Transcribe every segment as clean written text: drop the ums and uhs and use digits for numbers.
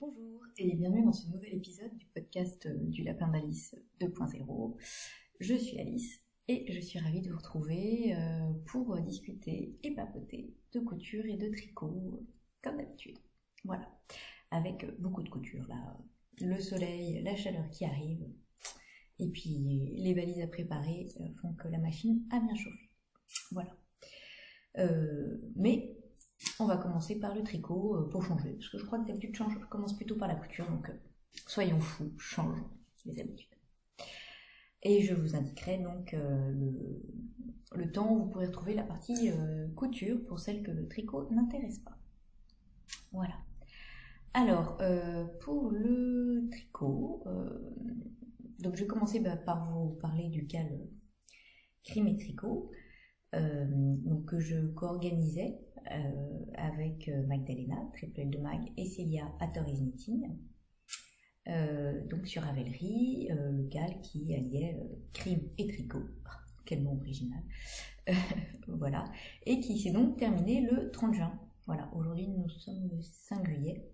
Bonjour et bienvenue dans ce nouvel épisode du podcast du Lapin d'Alice 2.0. Je suis Alice et je suis ravie de vous retrouver pour discuter et papoter de couture et de tricot comme d'habitude. Voilà, avec beaucoup de couture là, le soleil, la chaleur qui arrive et puis les valises à préparer font que la machine a bien chauffé. Voilà. Mais on va commencer par le tricot pour changer, parce que je crois que d'habitude je commence plutôt par la couture, donc soyons fous, changeons les habitudes. Et je vous indiquerai donc le temps où vous pourrez retrouver la partie couture pour celles que le tricot n'intéresse pas. Voilà. Alors, pour le tricot, donc je vais commencer par vous parler du cal crime et tricot, donc que je co-organisais avec Magdalena, Triple L de Mag, et Célia à Torres Knitting, donc sur Ravelry, le cal qui alliait crime et tricot, quel nom original, voilà, et qui s'est donc terminé le 30 juin. Voilà, aujourd'hui nous sommes le 5 juillet,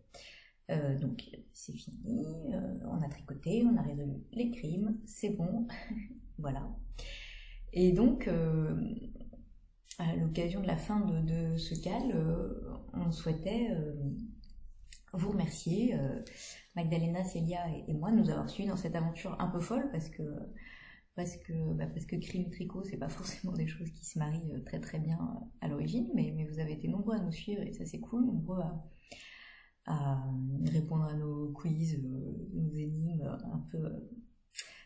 donc c'est fini, on a tricoté, on a résolu les crimes, c'est bon, voilà. Et donc, à l'occasion de la fin de ce cal, on souhaitait vous remercier, Magdalena, Célia et moi, de nous avoir suivis dans cette aventure un peu folle, parce que crime et tricot, c'est pas forcément des choses qui se marient très très bien à l'origine, mais vous avez été nombreux à nous suivre et ça c'est cool, nombreux à répondre à nos quiz, nos énigmes un peu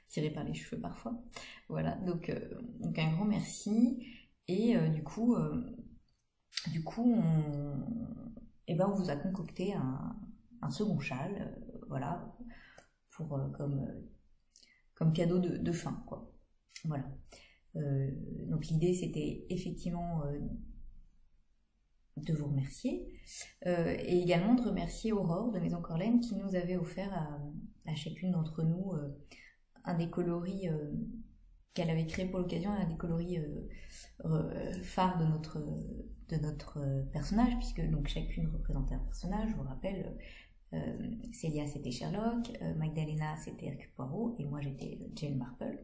tirés par les cheveux parfois. Voilà, donc un grand merci. Et du coup on vous a concocté un second châle, voilà, pour comme cadeau de fin, quoi. Voilà. Donc l'idée c'était effectivement de vous remercier et également de remercier Aurore de Maison Corlaine qui nous avait offert à chacune d'entre nous un des coloris qu'elle avait créé pour l'occasion, un des coloris phares de notre personnage, puisque donc chacune représentait un personnage. Je vous rappelle, Célia c'était Sherlock, Magdalena c'était Hercule Poirot et moi j'étais Jane Marple.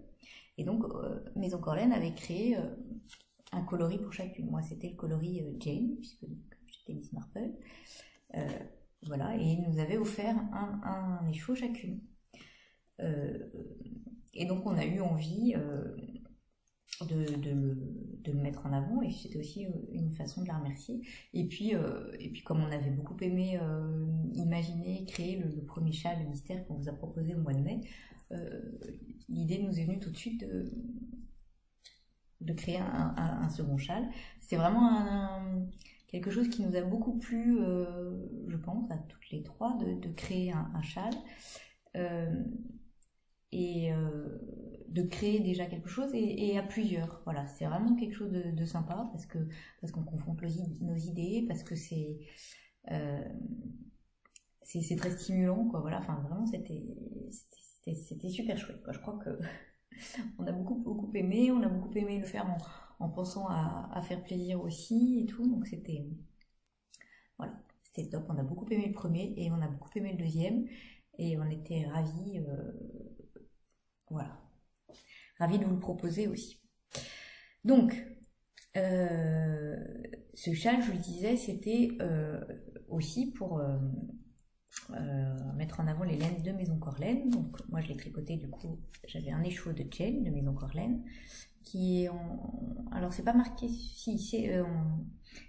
Et donc Maison Corlaine avait créé un coloris pour chacune. Moi c'était le coloris Jane, puisque j'étais Miss Marple. Voilà, et ils nous avaient offert un écheveau chacune. Et donc on a eu envie de le mettre en avant, et c'était aussi une façon de la remercier. Et puis comme on avait beaucoup aimé imaginer, créer le premier châle, le mystère qu'on vous a proposé au mois de mai, l'idée nous est venue tout de suite de créer un second châle. C'est vraiment quelque chose qui nous a beaucoup plu, je pense, à toutes les trois, de créer un châle. Et de créer déjà quelque chose et à plusieurs. Voilà, c'est vraiment quelque chose de sympa parce qu'on confronte nos idées, parce que c'est très stimulant, quoi. Voilà, enfin vraiment c'était super chouette, quoi. Je crois que on a beaucoup aimé, on a beaucoup aimé le faire en pensant à faire plaisir aussi et tout, donc c'était top. On a beaucoup aimé le premier et on a beaucoup aimé le deuxième et on était ravis. Voilà, ravi de vous le proposer aussi. Donc, ce châle, je vous le disais, c'était aussi pour mettre en avant les laines de Maison Corlaine. Donc, moi, je l'ai tricoté, du coup, j'avais un écheveau de Jane de Maison Corlaine, qui est alors, c'est pas marqué, si, c'est en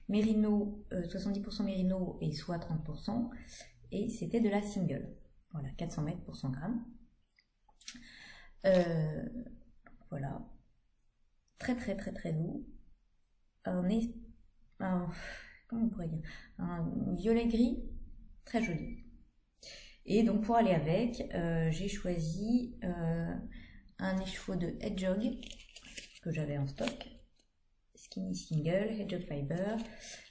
mérino, 70% mérino et soit 30%, et c'était de la single. Voilà, 400 mètres pour 100 grammes. Voilà, très doux. On est comment on pourrait dire, un violet gris très joli. Et donc pour aller avec, j'ai choisi un écheveau de Hedgehog que j'avais en stock, Skinny Single, Hedgehog Fiber,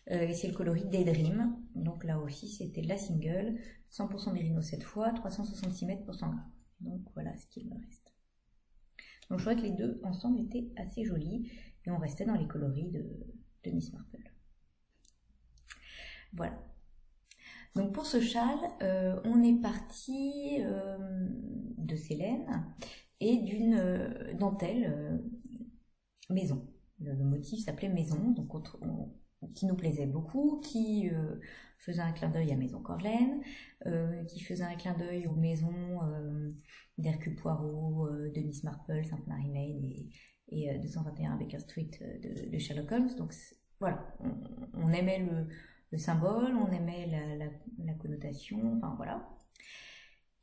et c'est le coloris Daydream. Donc là aussi c'était de la single, 100% mérino cette fois, 366 mètres pour 100 grammes. Donc voilà ce qu'il me reste. Donc je trouvais que les deux ensemble étaient assez jolis et on restait dans les coloris de Miss Marple. Voilà. Donc pour ce châle, on est parti de ces laines et d'une dentelle maison. Le motif s'appelait maison, donc qui nous plaisait beaucoup, qui faisait un clin d'œil à Maison Corlaine, qui faisait un clin d'œil aux maisons d'Hercule Poirot, de Miss Marple, Sainte-Marie-Maine et 221 Baker Street de Sherlock Holmes. Donc voilà, on aimait le symbole, on aimait la connotation, enfin voilà.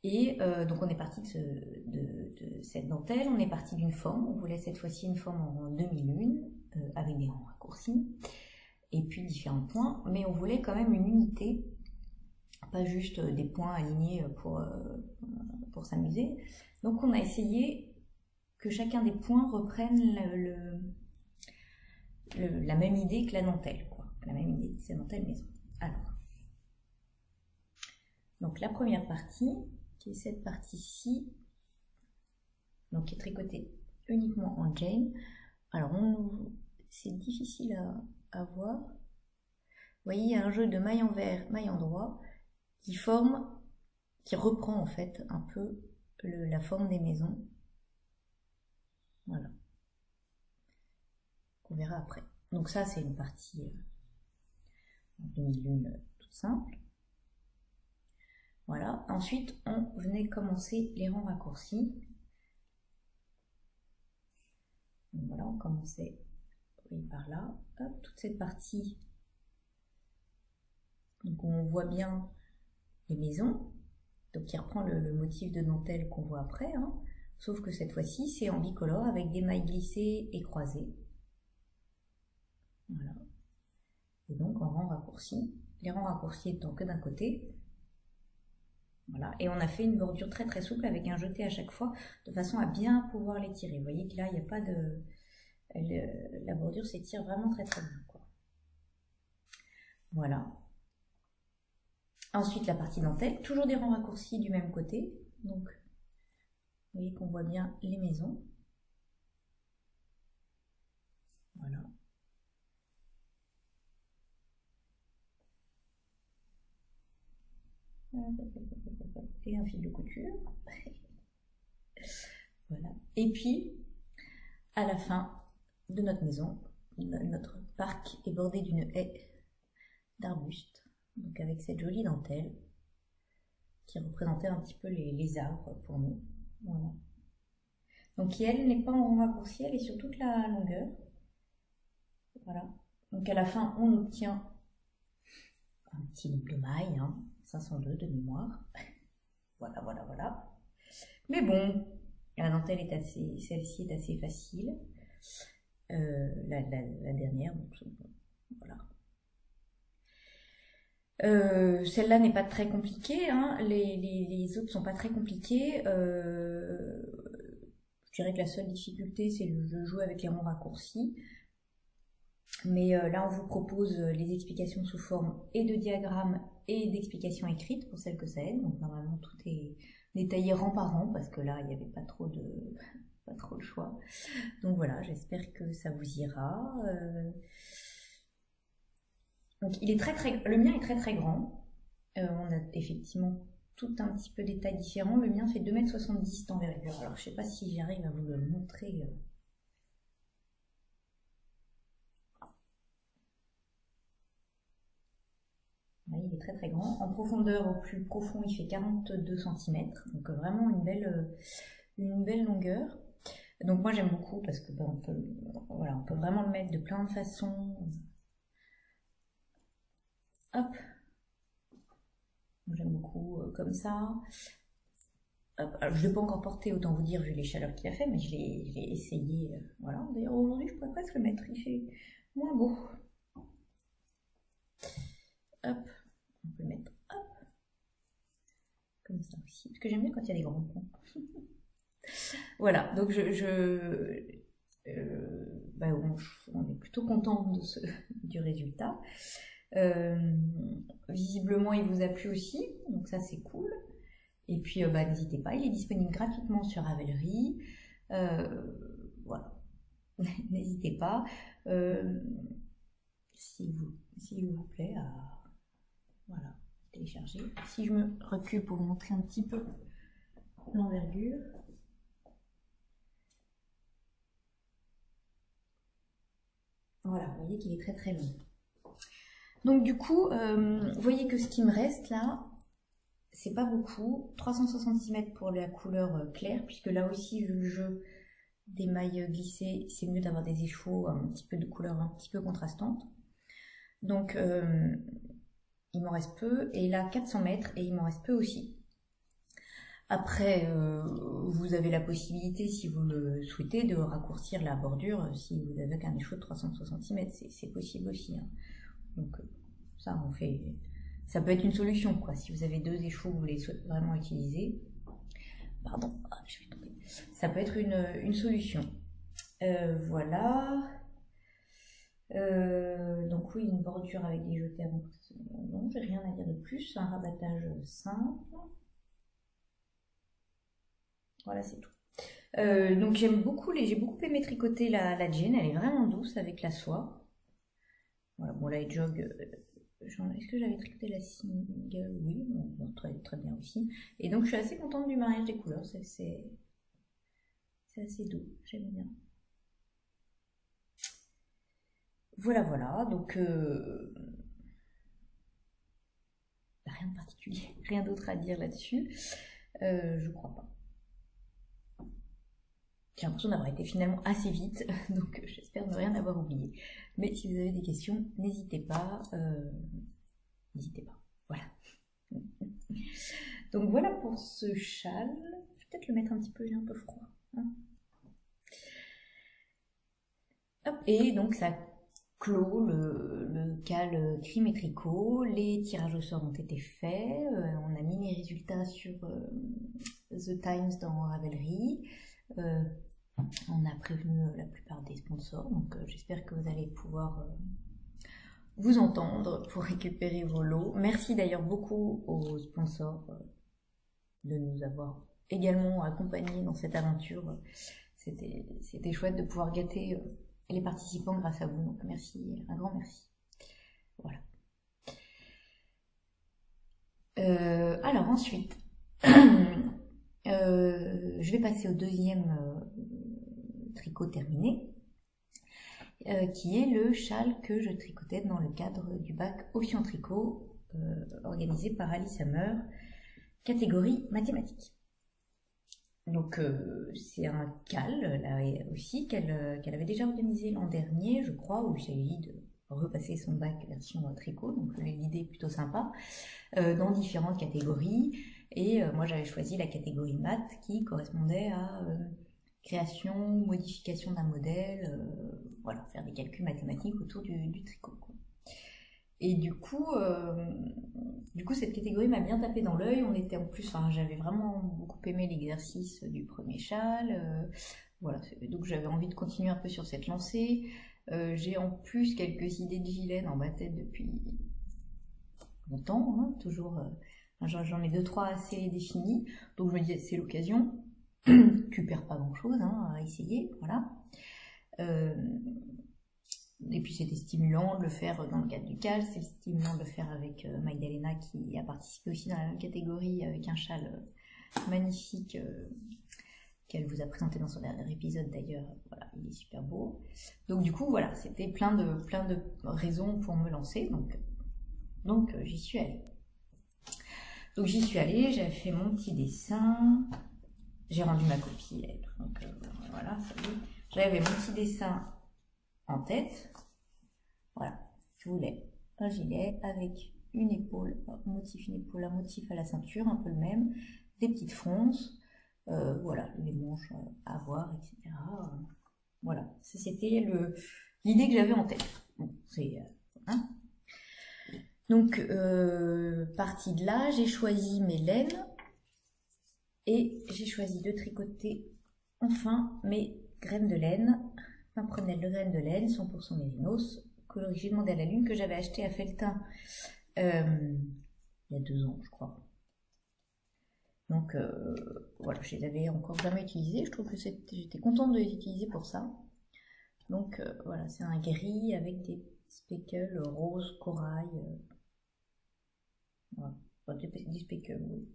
Et donc on est parti de cette dentelle, on est parti d'une forme, on voulait cette fois-ci une forme en demi-lune, avec des rangs raccourcis, et puis différents points, mais on voulait quand même une unité, pas juste des points alignés pour s'amuser. Donc on a essayé que chacun des points reprenne la même idée que la dentelle, quoi. La même idée de cette dentelle maison. Alors, donc la première partie, qui est cette partie-ci, donc qui est tricotée uniquement en Jane. Alors c'est difficile à voir. Vous voyez, il y a un jeu de maille envers, maille endroit qui reprend en fait un peu la forme des maisons. Voilà. On verra après. Donc ça, c'est une partie demi-lune toute simple. Voilà. Ensuite, on venait commencer les rangs raccourcis. Donc voilà, on commençait par là. Hop, toute cette partie. Donc on voit bien les maisons. Donc qui reprend le motif de dentelle qu'on voit après. Hein. Sauf que cette fois-ci, c'est en bicolore avec des mailles glissées et croisées. Voilà. Et donc en rang raccourci. Les rangs raccourcis étant que d'un côté. Voilà. Et on a fait une bordure très très souple avec un jeté à chaque fois, de façon à bien pouvoir les tirer. Vous voyez que là, il n'y a pas de... la bordure s'étire vraiment très très bien, quoi. Voilà. Ensuite, la partie dentelle, toujours des rangs raccourcis du même côté. Donc, vous voyez qu'on voit bien les maisons. Voilà. Et un fil de couture. Voilà. Et puis, à la fin de notre maison, notre parc est bordé d'une haie d'arbustes, donc avec cette jolie dentelle qui représentait un petit peu les arbres pour nous. Voilà. Donc qui, elle, n'est pas en rang raccourci, elle est sur toute la longueur. Voilà. Donc à la fin, on obtient un petit nombre de mailles, hein, 502 de mémoire. Voilà, voilà, voilà. Mais bon, la dentelle est celle-ci est assez facile. La dernière, donc voilà. Celle-là n'est pas très compliquée, hein. Les autres sont pas très compliquées. Je dirais que la seule difficulté, c'est de jouer avec les rangs raccourcis. Mais là, on vous propose les explications sous forme et de diagrammes et d'explications écrites pour celles que ça aide. Donc normalement, tout est détaillé rang par rang parce que là, il n'y avait pas trop de choix. Donc voilà, j'espère que ça vous ira. Donc il est le mien est très très grand. On a effectivement tout un petit peu des tailles différents. Le mien fait 2,70 m d'envergure. Alors je sais pas si j'arrive à vous le montrer. Là, il est très très grand. En profondeur, au plus profond, il fait 42 cm. Donc vraiment une belle longueur. Donc moi j'aime beaucoup parce que on peut vraiment le mettre de plein de façons. Hop. J'aime beaucoup comme ça. Hop. Alors, je ne l'ai pas encore porté, autant vous dire, vu les chaleurs qu'il a fait, mais je l'ai essayé. Voilà. D'ailleurs, aujourd'hui, je pourrais presque le mettre. Il fait moins beau. Hop. On peut le mettre. Hop. Comme ça aussi. Parce que j'aime bien quand il y a des grands points. Voilà. Donc, on est plutôt content du résultat. Visiblement il vous a plu aussi, donc ça c'est cool. Et puis n'hésitez pas, il est disponible gratuitement sur Ravelry. Voilà. N'hésitez pas, s'il vous plaît, voilà, télécharger. Si je me recule pour vous montrer un petit peu l'envergure. Voilà, vous voyez qu'il est très très long. Donc du coup, vous voyez que ce qui me reste là, c'est pas beaucoup. 366 mètres pour la couleur claire, puisque là aussi, vu le jeu des mailles glissées, c'est mieux d'avoir des échos un petit peu de couleur un petit peu contrastante. Donc il m'en reste peu, et là 400 mètres, et il m'en reste peu aussi. Après, vous avez la possibilité, si vous le souhaitez, de raccourcir la bordure si vous avez qu'un échau de 366 mètres, c'est possible aussi. Hein. Donc ça, ça peut être une solution, quoi. Si vous avez 2 échos que vous voulez vraiment utiliser, pardon, je vais tomber. Ça peut être une solution. Voilà. Donc oui, une bordure avec des jeteurs. Non, j'ai rien à dire de plus. Un rabattage simple. Voilà, c'est tout. Donc j'ai beaucoup aimé tricoter la jean. Elle est vraiment douce avec la soie. Voilà, bon là les jogs. Est-ce que j'avais tricoté la single? Oui, bon, très, très bien aussi. Et donc je suis assez contente du mariage des couleurs. C'est assez doux. J'aime bien. Voilà, voilà. Donc rien de particulier, rien d'autre à dire là-dessus. Je crois pas. J'ai l'impression d'avoir été finalement assez vite, donc j'espère ne rien avoir oublié. Mais si vous avez des questions, n'hésitez pas. N'hésitez pas. Voilà. Donc voilà pour ce châle. Je vais peut-être le mettre un petit peu, il est un peu froid. Hein. Hop, et donc ça clôt le cal crime et tricot. Les tirages au sort ont été faits. On a mis les résultats sur The Times dans Ravelry. On a prévenu la plupart des sponsors, donc j'espère que vous allez pouvoir vous entendre pour récupérer vos lots. Merci d'ailleurs beaucoup aux sponsors de nous avoir également accompagnés dans cette aventure. C'était chouette de pouvoir gâter les participants grâce à vous, donc merci, un grand merci. Voilà. Alors ensuite, je vais passer au deuxième tricot terminé, qui est le châle que je tricotais dans le cadre du bac Option Tricot, organisé par Alice Hammer, catégorie mathématiques. Donc c'est un cal, là aussi, qu'elle avait déjà organisé l'an dernier, je crois, où il s'agit de repasser son bac version tricot, donc l'idée est plutôt sympa, dans différentes catégories. Et moi j'avais choisi la catégorie maths qui correspondait à création, modification d'un modèle, voilà, faire des calculs mathématiques autour du tricot, quoi. Et du coup cette catégorie m'a bien tapé dans l'œil. On était en plus, enfin, j'avais vraiment beaucoup aimé l'exercice du premier châle. Voilà, donc j'avais envie de continuer un peu sur cette lancée. J'ai en plus quelques idées de gilet dans ma tête depuis longtemps, hein, toujours. J'en ai 2-3 assez définis, donc je me disais c'est l'occasion. Tu perds pas grand chose hein, à essayer, voilà. Et puis c'était stimulant de le faire dans le cadre du cal, c'est stimulant de le faire avec Magdalena qui a participé aussi dans la même catégorie avec un châle magnifique qu'elle vous a présenté dans son dernier épisode d'ailleurs. Voilà, il est super beau. Donc du coup voilà, c'était plein de raisons pour me lancer, donc j'y suis allée. Donc j'y suis allée, j'avais fait mon petit dessin, j'ai rendu ma copie, donc voilà, ça y est. J'avais mon petit dessin en tête, voilà, je voulais un gilet avec une épaule, un motif à la ceinture, un peu le même, des petites fronces, voilà, les manches à avoir, etc. Voilà, c'était l'idée que j'avais en tête. Bon, c'est... hein. Donc, partie de là, j'ai choisi mes laines et j'ai choisi de tricoter enfin mes graines de laine. Ma prunelle de graines de laine, 100% mérinos, coloris Mandala Lune, que j'avais acheté à Felletin il y a 2 ans, je crois. Donc, voilà, je les avais encore jamais utilisés. Je trouve que j'étais contente de les utiliser pour ça. Donc, voilà, c'est un gris avec des speckles rose corail. Voilà. Enfin, des speckles, oui.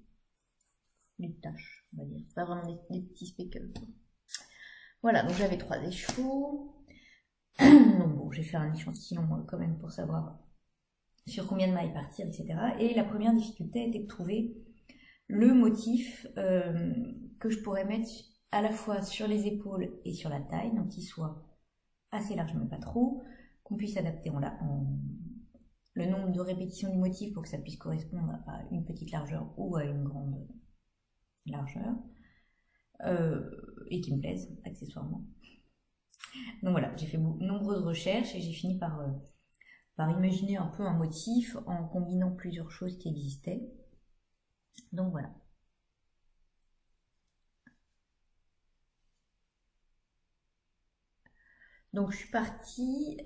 Des taches, on va dire. Pas vraiment des petits speckles. Voilà, donc j'avais 3 écheveaux. Donc bon, j'ai fait un échantillon quand même pour savoir sur combien de mailles partir, etc. Et la première difficulté était de trouver le motif que je pourrais mettre à la fois sur les épaules et sur la taille, donc qu'il soit assez large mais pas trop, qu'on puisse adapter le nombre de répétitions du motif pour que ça puisse correspondre à une petite largeur ou à une grande largeur, et qui me plaise accessoirement. Donc voilà, j'ai fait de nombreuses recherches et j'ai fini par imaginer un peu un motif en combinant plusieurs choses qui existaient. Donc voilà. Donc je suis partie,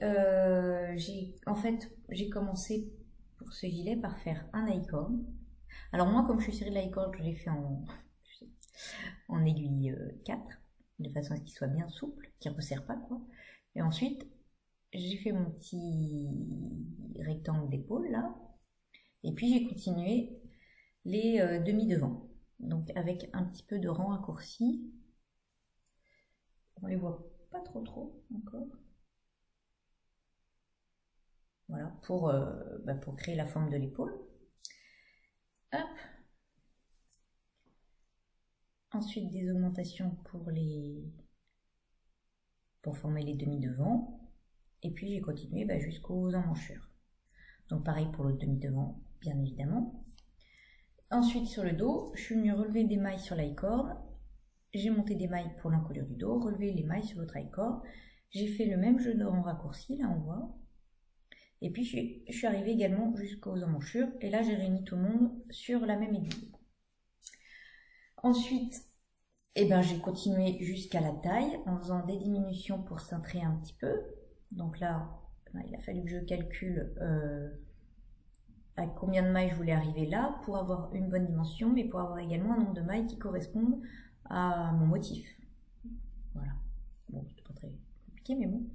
j'ai commencé pour ce gilet par faire un I-cord. Alors moi, comme je suis série de l'I-cord, je l'ai fait en aiguille 4, de façon à ce qu'il soit bien souple, qu'il ne resserre pas quoi. Et ensuite, j'ai fait mon petit rectangle d'épaule là, et puis j'ai continué les demi-devants, donc avec un petit peu de rang raccourci. On les voit pas trop encore. Voilà, pour créer la forme de l'épaule. Hop. Ensuite des augmentations pour former les demi-devants. Et puis j'ai continué jusqu'aux emmanchures. Donc pareil pour le demi-devant, bien évidemment. Ensuite sur le dos, je suis venue relever des mailles sur l'i-cord. J'ai monté des mailles pour l'encolure du dos, relevé les mailles sur l'autre i-cord. J'ai fait le même jeu de rang raccourci, là on voit. Et puis je suis arrivée également jusqu'aux emmanchures. Et là j'ai réuni tout le monde sur la même aiguille. Ensuite, j'ai continué jusqu'à la taille en faisant des diminutions pour cintrer un petit peu. Donc là, il a fallu que je calcule à combien de mailles je voulais arriver là pour avoir une bonne dimension, mais pour avoir également un nombre de mailles qui correspondent à mon motif. Voilà. Bon, c'est pas très compliqué, mais bon.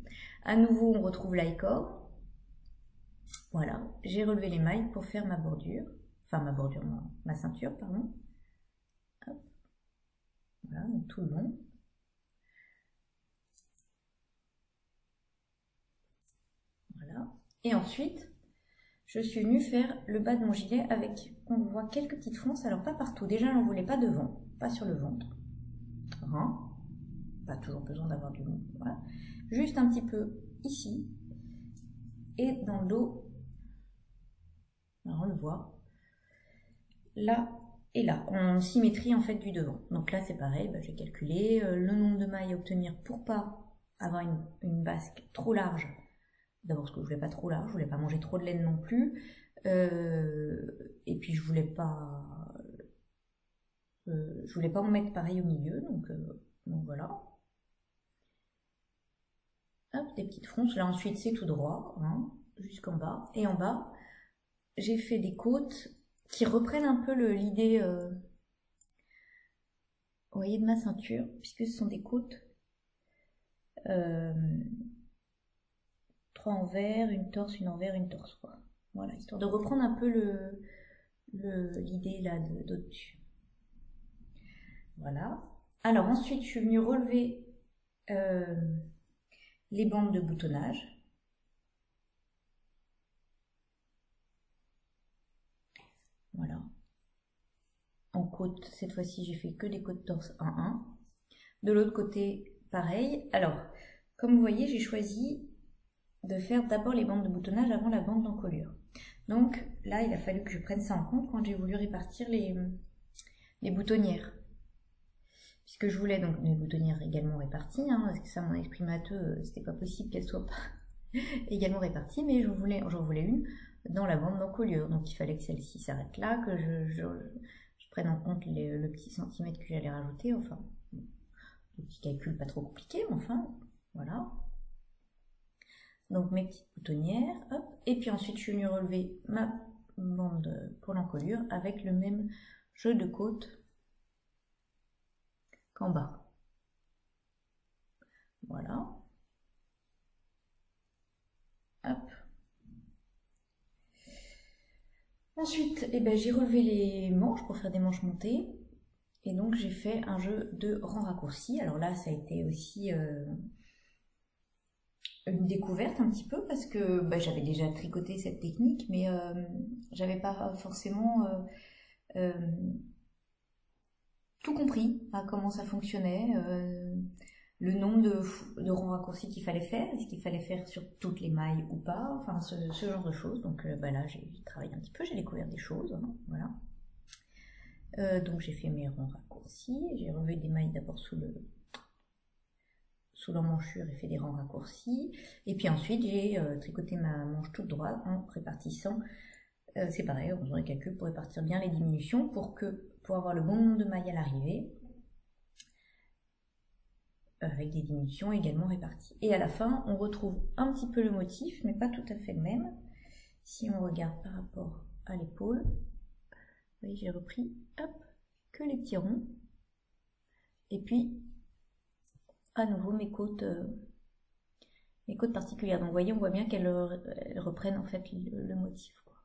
À nouveau, on retrouve l'i-cord. Voilà. J'ai relevé les mailles pour faire ma bordure. Enfin, ma ceinture, pardon. Hop. Voilà, donc tout le long. Voilà. Et ensuite, je suis venue faire le bas de mon gilet avec, on voit quelques petites fronces, alors pas partout. Déjà, j'en voulais pas devant, pas sur le ventre. Hein, pas toujours besoin d'avoir du long. Voilà. Juste un petit peu ici et dans le dos. Alors on le voit. Là et là, en symétrie en fait du devant. Donc là c'est pareil, j'ai calculé le nombre de mailles à obtenir pour pas avoir une basque trop large. D'abord parce que je voulais pas trop large, je voulais pas manger trop de laine non plus. Et puis je voulais pas en mettre pareil au milieu, donc voilà. Hop, des petites fronces. Là ensuite c'est tout droit, hein, jusqu'en bas. Et en bas, j'ai fait des côtes qui reprennent un peu l'idée, vous voyez, de ma ceinture, puisque ce sont des côtes 3 envers, une torse, une envers, une torse, quoi. Voilà, histoire de reprendre un peu l'idée là d'au-dessus. Voilà. Alors ensuite, je suis venue relever les bandes de boutonnage. Voilà. En côte, cette fois-ci, j'ai fait que des côtes torse 1-1. De l'autre côté, pareil. Alors, comme vous voyez, j'ai choisi de faire d'abord les bandes de boutonnage avant la bande d'encolure. Donc là, il a fallu que je prenne ça en compte quand j'ai voulu répartir les boutonnières. Puisque je voulais donc des boutonnières également réparties, hein, parce que ça, mon esprit matheux, c'était pas possible qu'elles soient pas également réparties, mais j'en voulais une dans la bande d'encolure. Donc il fallait que celle-ci s'arrête là, que je prenne en compte le petit centimètre que j'allais rajouter, enfin, le petit calcul pas trop compliqué, mais enfin, voilà. Donc mes petites boutonnières, hop, et puis ensuite je suis venue relever ma bande pour l'encolure avec le même jeu de côte qu'en bas. Voilà. Hop. Ensuite, eh ben, j'ai relevé les manches pour faire des manches montées. Et donc j'ai fait un jeu de rangs raccourcis. Alors là, ça a été aussi une découverte un petit peu parce que bah, j'avais déjà tricoté cette technique, mais j'avais pas forcément tout compris à comment ça fonctionnait, le nombre de rangs raccourcis qu'il fallait faire, est-ce qu'il fallait faire sur toutes les mailles ou pas, enfin ce genre de choses. Donc bah, là, j'ai travaillé un petit peu, j'ai découvert des choses, hein, voilà. Donc j'ai fait mes rangs raccourcis, j'ai relevé des mailles d'abord sous l'emmanchure et fait des rangs raccourcis, et puis ensuite j'ai tricoté ma manche toute droite en répartissant, c'est pareil, on aurait calcul pour répartir bien les diminutions pour avoir le bon nombre de mailles à l'arrivée, avec des diminutions également réparties. Et à la fin, on retrouve un petit peu le motif, mais pas tout à fait le même. Si on regarde par rapport à l'épaule, vous voyez, j'ai repris, hop, que les petits ronds. Et puis, à nouveau, mes côtes particulières. Donc, vous voyez, on voit bien qu'elles reprennent en fait le motif, quoi.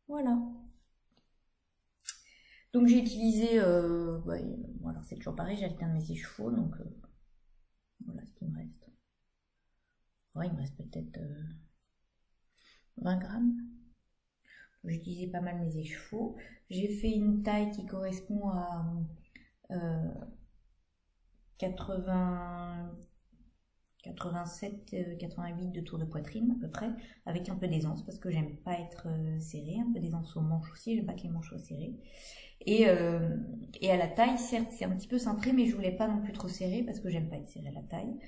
Voilà. Donc, j'ai utilisé, bon, alors c'est toujours pareil, j'alterne mes échevaux, donc voilà ce qu'il me reste. Ouais, il me reste peut-être 20 grammes. J'ai utilisé pas mal mes échevaux. J'ai fait une taille qui correspond à 87, 88 de tour de poitrine à peu près, avec un peu d'aisance parce que j'aime pas être serrée, un peu d'aisance aux manches aussi, j'aime pas que les manches soient serrées. Et à la taille, certes, c'est un petit peu cintré, mais je voulais pas non plus trop serrer parce que j'aime pas être serrée à la taille.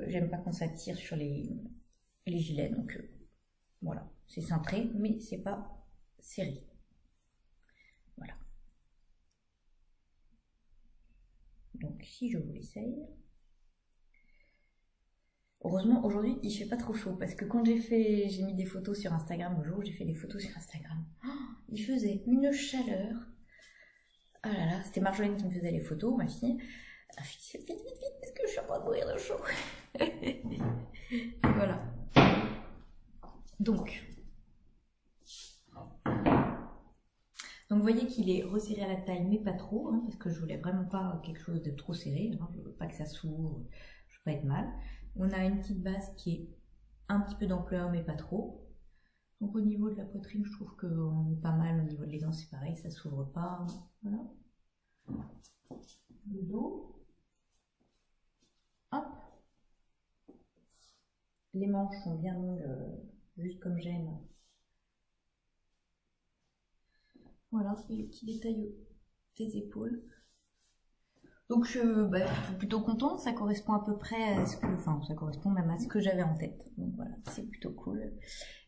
J'aime pas quand ça tire sur les gilets, donc voilà, c'est cintré, mais c'est pas serré. Voilà. Donc si je vous l'essaye. Heureusement, aujourd'hui, il fait pas trop chaud parce que quand j'ai mis des photos sur Instagram le jour où j'ai fait des photos sur Instagram, il faisait une chaleur. Ah là là, c'était Marjolaine qui me faisait les photos, ma fille. Ah, vite, vite, vite, parce que je suis en train de mourir de chaud. Voilà. Donc, vous voyez qu'il est resserré à la taille, mais pas trop, hein, parce que je voulais vraiment pas quelque chose de trop serré. Hein, je veux pas que ça s'ouvre, je veux pas être mal. On a une petite base qui est un petit peu d'ampleur, mais pas trop. Donc au niveau de la poitrine, je trouve qu'on est pas mal. Au niveau de l'aisance, c'est pareil, ça s'ouvre pas. Voilà. Le dos. Hop. Les manches sont bien longues, juste comme j'aime. Voilà, et le petit détail des épaules. Donc je suis plutôt contente, ça correspond à peu près à ça correspond même à ce que j'avais en tête. Donc voilà, c'est plutôt cool.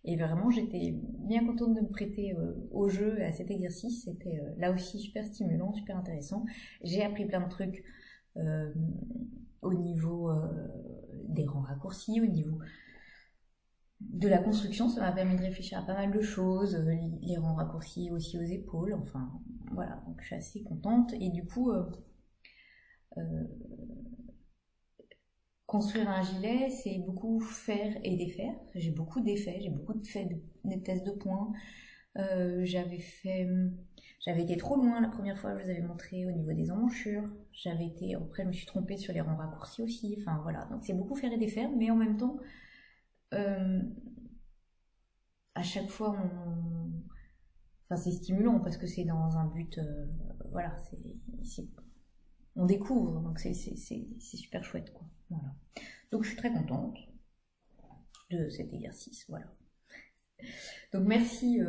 Et vraiment, j'étais bien contente de me prêter au jeu et à cet exercice. C'était là aussi super stimulant, super intéressant. J'ai appris plein de trucs au niveau des rangs raccourcis, au niveau de la construction. Ça m'a permis de réfléchir à pas mal de choses, les rangs raccourcis aussi aux épaules. Enfin, voilà, donc je suis assez contente. Et du coup, construire un gilet, c'est beaucoup faire et défaire. J'ai beaucoup d'effets, j'ai beaucoup de faits, des tests de points. J'avais été trop loin la première fois, je vous avais montré au niveau des emmanchures. Après je me suis trompée sur les rangs raccourcis aussi. Enfin voilà, donc c'est beaucoup faire et défaire, mais en même temps, à chaque fois, c'est stimulant parce que c'est dans un but, voilà, on découvre, donc c'est super chouette, quoi. Voilà. Donc je suis très contente de cet exercice, voilà. Donc merci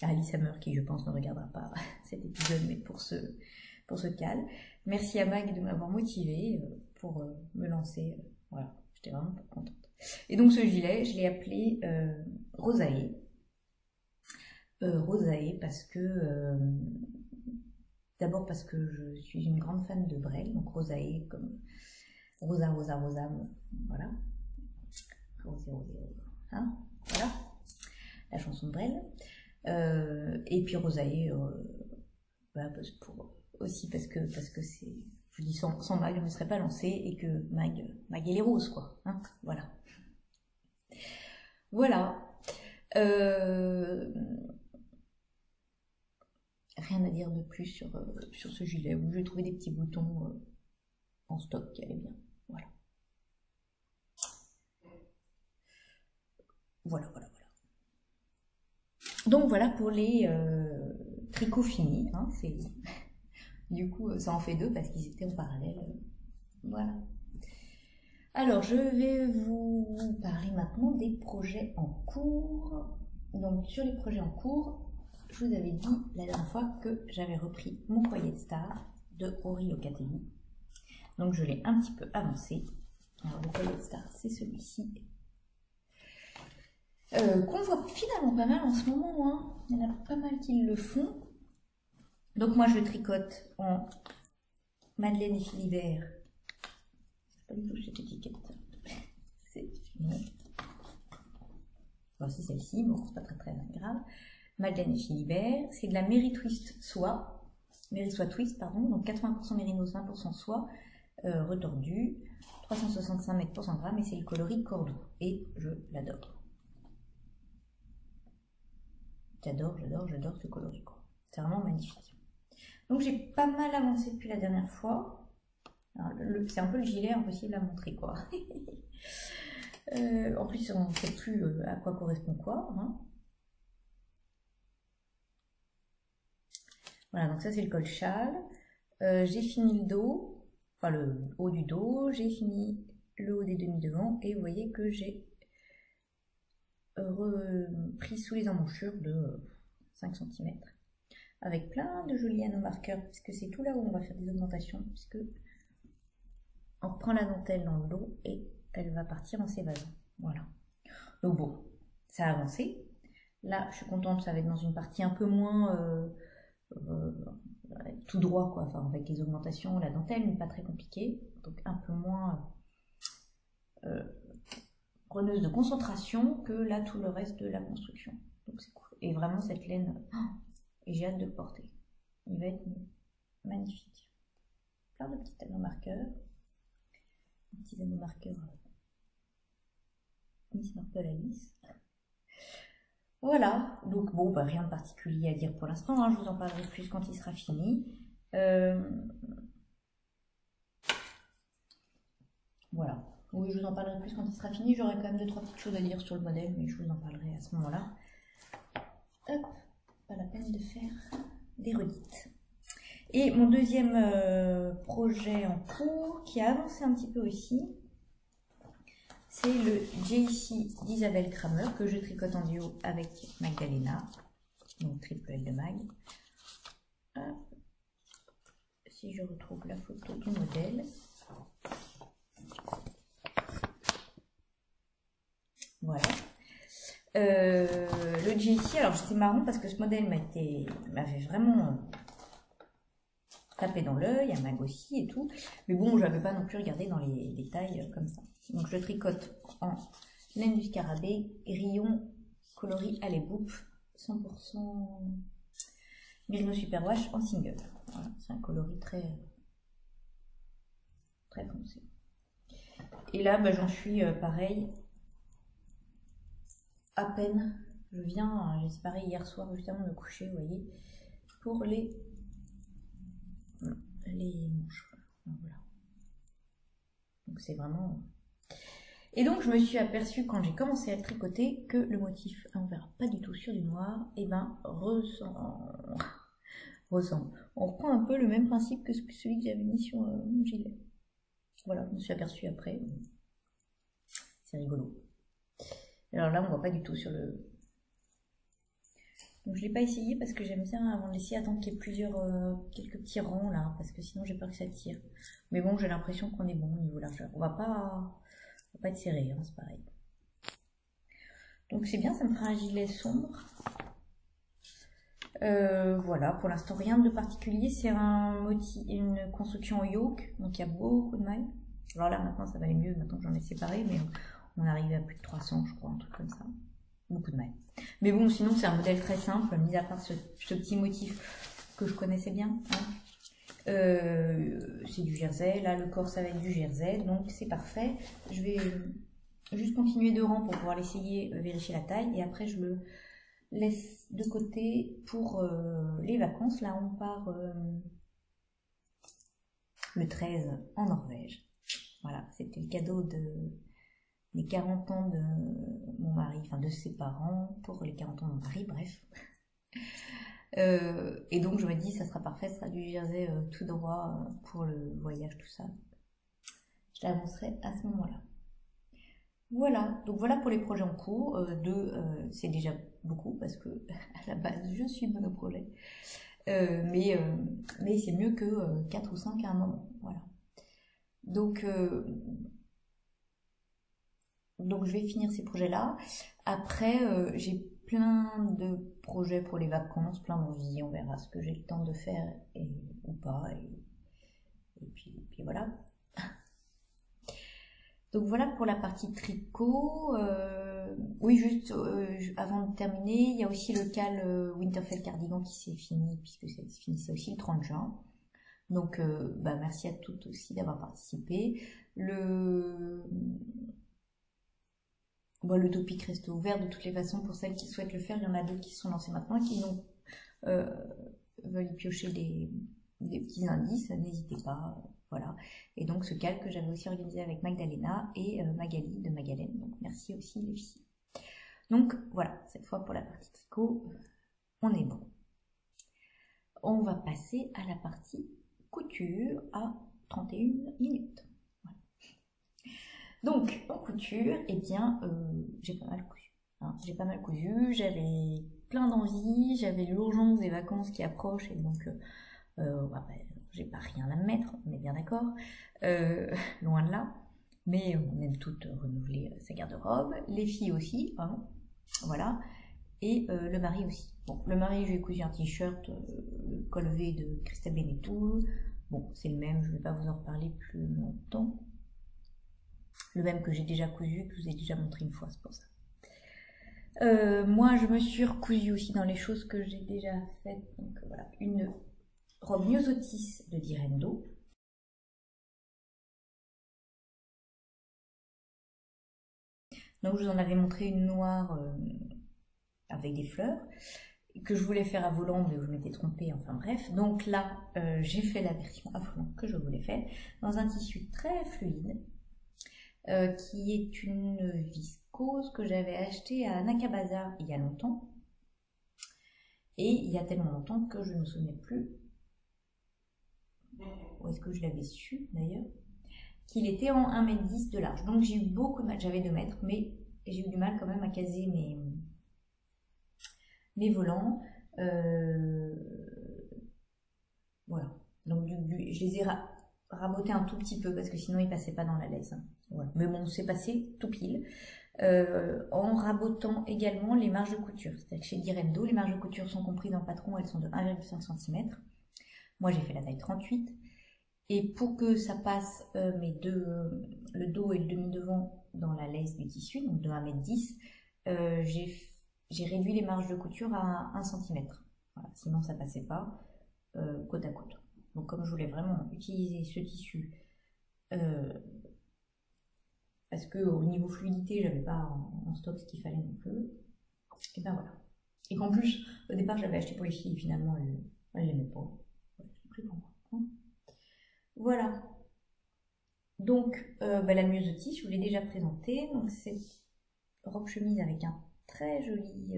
à Alice Hammer qui, je pense, ne regardera pas cet épisode, mais pour ce cal. Merci à Mag de m'avoir motivée pour me lancer. Voilà, j'étais vraiment contente. Et donc ce gilet, je l'ai appelé Rosae. Rosae parce que d'abord parce que je suis une grande fan de Brel, donc Rosae comme Rosa, Rosa, Rosa, voilà. Rosé, Rosé, hein, voilà. La chanson de Brel. Et puis Rosae, voilà, aussi parce que c'est, je dis sans Mag, je ne me serais pas lancée et que Mag elle est rose, quoi. Hein, voilà. Voilà. plus sur ce gilet, où j'ai trouvé des petits boutons en stock qui allaient bien. Voilà. Voilà. Donc voilà pour les tricots finis. Hein, du coup, ça en fait 2 parce qu'ils étaient en parallèle. Voilà. Alors, je vais vous parler maintenant des projets en cours. Donc, sur les projets en cours, je vous avais dit la dernière fois que j'avais repris mon Quiet Star de Ori Locatelli. Donc, je l'ai un petit peu avancé. Alors, le Quiet Star, c'est celui-ci. Qu'on voit finalement pas mal en ce moment. Hein. Il y en a pas mal qui le font. Donc, moi, je tricote en Madeleine et Philibert. Pas du tout cette étiquette. C'est voici celle-ci, bon, c'est pas très grave. Madeleine et Philibert, c'est de la Mary Soie Twist, pardon, donc 80% mérinos, 20% soie, retordu, 365 mètres pour 100 grammes, et c'est le coloris Cordoue, et je l'adore. J'adore ce coloris, c'est vraiment magnifique. Donc j'ai pas mal avancé depuis la dernière fois. C'est un peu le gilet impossible à montrer quoi. En plus on ne sait plus à quoi correspond quoi. Hein. Voilà, donc ça c'est le col châle. J'ai fini le dos, enfin le haut du dos, j'ai fini le haut des demi devant et vous voyez que j'ai repris sous les embouchures de 5 cm avec plein de jolis anneaux marqueurs puisque c'est tout là où on va faire des augmentations puisque on reprend la dentelle dans le dos et elle va partir en s'évasant. Voilà. Donc bon, ça a avancé. Là, je suis contente, ça va être dans une partie un peu moins tout droit, quoi. Enfin, avec les augmentations, la dentelle n'est pas très compliquée. Donc un peu moins preneuse de concentration que là, tout le reste de la construction. Donc c'est cool. Et vraiment, cette laine, j'ai hâte de le porter. Il va être magnifique. Plein de petits anneaux marqueurs. Petits anneaux marqueurs Miss Marple Alice. Voilà, donc bon, bah, rien de particulier à dire pour l'instant, hein. Je vous en parlerai plus quand il sera fini. Voilà, oui, je vous en parlerai plus quand il sera fini. J'aurai quand même 2-3 petites choses à dire sur le modèle, mais je vous en parlerai à ce moment-là. Hop, pas la peine de faire des redites. Et mon deuxième projet en cours, qui a avancé un petit peu aussi, c'est le JC d'Isabelle Kramer, que je tricote en duo avec Magdalena, donc triple L de Mag. Si je retrouve la photo du modèle. Voilà. Le JC, alors c'était marrant parce que ce modèle m'avait vraiment tapé dans l'œil, à Mag aussi et tout. Mais bon, j'avais pas non plus regardé dans les détails comme ça. Donc je tricote en laine du scarabée, rayon coloris à l'éboupe, 100% Merino Superwash en single. Voilà, c'est un coloris très foncé. Et là, bah, j'en suis pareil, à peine. J'ai séparé hier soir juste avant de me coucher, vous voyez, pour les manches. Voilà. Donc c'est vraiment... Et donc je me suis aperçue quand j'ai commencé à tricoter que le motif, on verra pas du tout sur du noir, et ben ressemble. On reprend un peu le même principe que celui que j'avais mis sur mon gilet. Voilà, je me suis aperçue après. C'est rigolo. Alors là on voit pas du tout sur le... Donc je l'ai pas essayé parce que j'aime bien avant de l'essayer attendre qu'il y ait quelques petits rangs là, parce que sinon j'ai peur que ça tire. Mais bon, j'ai l'impression qu'on est bon au niveau largeur. On va pas être serré, hein, c'est pareil. Donc c'est bien, ça me fera un gilet sombre. Voilà, pour l'instant rien de particulier. C'est une construction au yoke, donc il y a beaucoup de mailles. Alors là maintenant ça va aller mieux, maintenant que j'en ai séparé, mais on arrive à plus de 300 je crois, un truc comme ça. Beaucoup de mailles. Mais bon, sinon c'est un modèle très simple, mis à part ce petit motif que je connaissais bien. Hein. C'est du jersey, là le corps ça va être du jersey, donc c'est parfait. Je vais juste continuer 2 rangs pour pouvoir l'essayer, vérifier la taille, et après je le laisse de côté pour les vacances. Là, on part le 13 en Norvège. Voilà, c'était le cadeau des 40 ans de mon mari, enfin de ses parents, pour les 40 ans de mon mari, bref. Et donc je me dis, ça sera parfait, ça sera du jersey tout droit pour le voyage, tout ça. Je l'avancerai à ce moment-là. Voilà, donc voilà pour les projets en cours. C'est déjà beaucoup parce que à la base je suis monoprojet. Mais c'est mieux que 4 ou 5 à un moment. Voilà. Donc je vais finir ces projets-là. Après, j'ai plein de projets pour les vacances, plein d'envies. On verra ce que j'ai le temps de faire ou pas. Et puis voilà. Donc voilà pour la partie tricot. Oui, juste avant de terminer, il y a aussi le cal Winterfell Cardigan qui s'est fini, puisque ça se finissait aussi le 30 juin. Donc merci à toutes aussi d'avoir participé. Le topic reste ouvert de toutes les façons pour celles qui souhaitent le faire. Il y en a d'autres qui se sont lancées maintenant et qui veulent y piocher des petits indices. N'hésitez pas. Voilà. Et donc ce cal que j'avais aussi organisé avec Magdalena et Magali de Magalène. Donc merci aussi les filles. Donc voilà, cette fois pour la partie tricot, on est bon. On va passer à la partie couture à 31 minutes. Voilà. Donc en couture, eh bien j'ai pas mal cousu. Hein. J'ai pas mal cousu, j'avais plein d'envie, j'avais l'urgence des vacances qui approchent et donc j'ai pas rien à me mettre, on est bien d'accord, loin de là, mais on aime toutes renouveler sa garde-robe, les filles aussi, hein, voilà, et le mari aussi. Bon, le mari, je lui ai cousu un t-shirt col V de Christelle Benetton, bon, c'est le même, je ne vais pas vous en reparler plus longtemps, le même que j'ai déjà cousu, que je vous ai déjà montré une fois, c'est pour ça. Moi, je me suis recousue aussi dans les choses que j'ai déjà faites, donc voilà, une robe Myosotis de Direndo. Donc je vous en avais montré une noire avec des fleurs que je voulais faire à volant mais je m'étais trompée, enfin bref. Donc là j'ai fait la version à volant que je voulais faire dans un tissu très fluide qui est une viscose que j'avais acheté à Naka Bazar il y a longtemps et il y a tellement longtemps que je ne me souviens plus où est-ce que je l'avais su d'ailleurs, qu'il était en 1,10 m de large. Donc j'ai eu beaucoup de mal, j'avais 2 mètres, mais j'ai eu du mal quand même à caser mes volants. Voilà. Donc je les ai rabotés un tout petit peu parce que sinon ils passaient pas dans la laisse. Hein. Voilà. Mais bon, c'est passé tout pile. En rabotant également les marges de couture. C'est-à-dire que chez Direndo, les marges de couture sont comprises dans le patron, elles sont de 1,5 cm. Moi j'ai fait la taille 38. Et pour que ça passe le dos et le demi-devant dans la laisse du tissu, donc de 1,10 m, j'ai réduit les marges de couture à 1 cm. Voilà, sinon ça passait pas côte à côte. Donc comme je voulais vraiment utiliser ce tissu, parce que au niveau fluidité, j'avais pas en stock ce qu'il fallait non plus, et ben voilà. Et qu'en plus, au départ, j'avais acheté pour les filles, finalement, elles l'aimaient pas. Ouais, j'ai pris pour moi. Voilà. Donc, la Myosotis, je vous l'ai déjà présentée. Donc, c'est robe chemise avec un très joli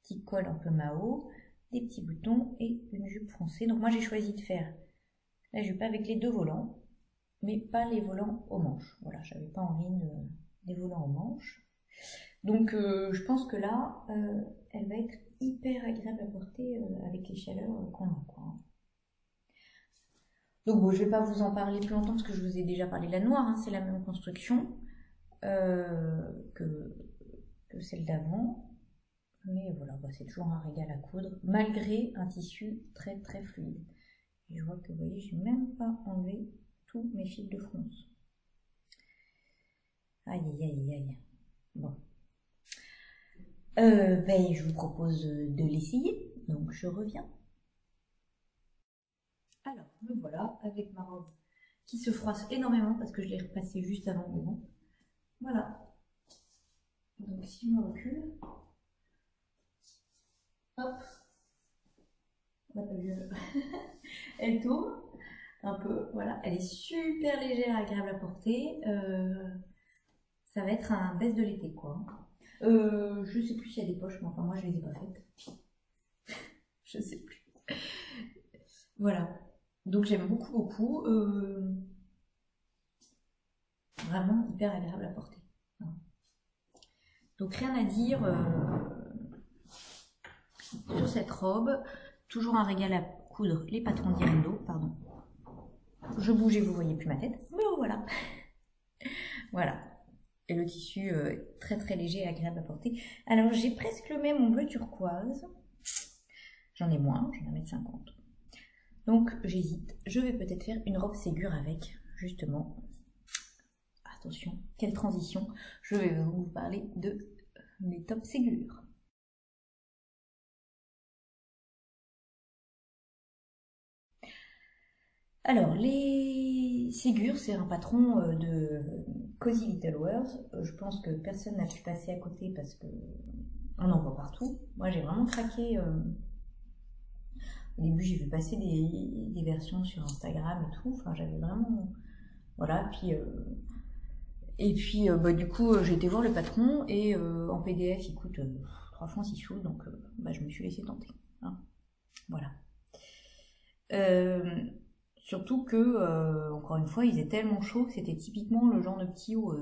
petit col un peu Mao, des petits boutons et une jupe froncée. Donc, moi, j'ai choisi de faire la jupe avec les 2 volants, mais pas les volants aux manches. Voilà, j'avais pas envie des volants aux manches. Donc, je pense que là, elle va être hyper agréable à porter avec les chaleurs qu'on a, quoi. Donc bon, je ne vais pas vous en parler plus longtemps parce que je vous ai déjà parlé de la noire, hein, c'est la même construction que celle d'avant. Mais voilà, c'est toujours un régal à coudre, malgré un tissu très très fluide. Et je vois que vous voyez, je n'ai même pas enlevé tous mes fils de fronce. Aïe aïe aïe aïe. Bon. Je vous propose de l'essayer, donc je reviens. Alors, me voilà avec ma robe qui se froisse énormément parce que je l'ai repassée juste avant le vent. Voilà. Donc, si je me recule, Hop, elle tourne un peu, voilà, elle est super légère, agréable à porter. Ça va être un baisse de l'été quoi. Je sais plus s'il y a des poches, mais enfin moi je les ai pas faites. Je sais plus. Voilà. Donc j'aime beaucoup. Vraiment hyper agréable à porter. Voilà. Donc rien à dire sur cette robe. Toujours un régal à coudre les patrons d'Irendo, pardon. Je bouge et vous voyez plus ma tête, mais voilà. Voilà. Et le tissu très très léger et agréable à porter. Alors j'ai presque le même en bleu turquoise. J'en ai moins, j'en ai 1,50 m. Donc j'hésite. Je vais peut-être faire une robe Ségur avec, justement. Attention, quelle transition. Je vais vous parler de mes tops Ségur. Alors, les Ségur, c'est un patron de Cozy Little World. Je pense que personne n'a pu passer à côté parce que on en voit partout. Moi, j'ai vraiment craqué. Au début, j'ai vu passer des versions sur Instagram et tout. Enfin, j'avais vraiment... Voilà, puis... Et puis, du coup, j'ai été voir le patron et en PDF, il coûte 3 francs 6 sous. Donc, je me suis laissée tenter. Hein. Voilà. Surtout que, encore une fois, il faisait tellement chaud que c'était typiquement le genre de petit haut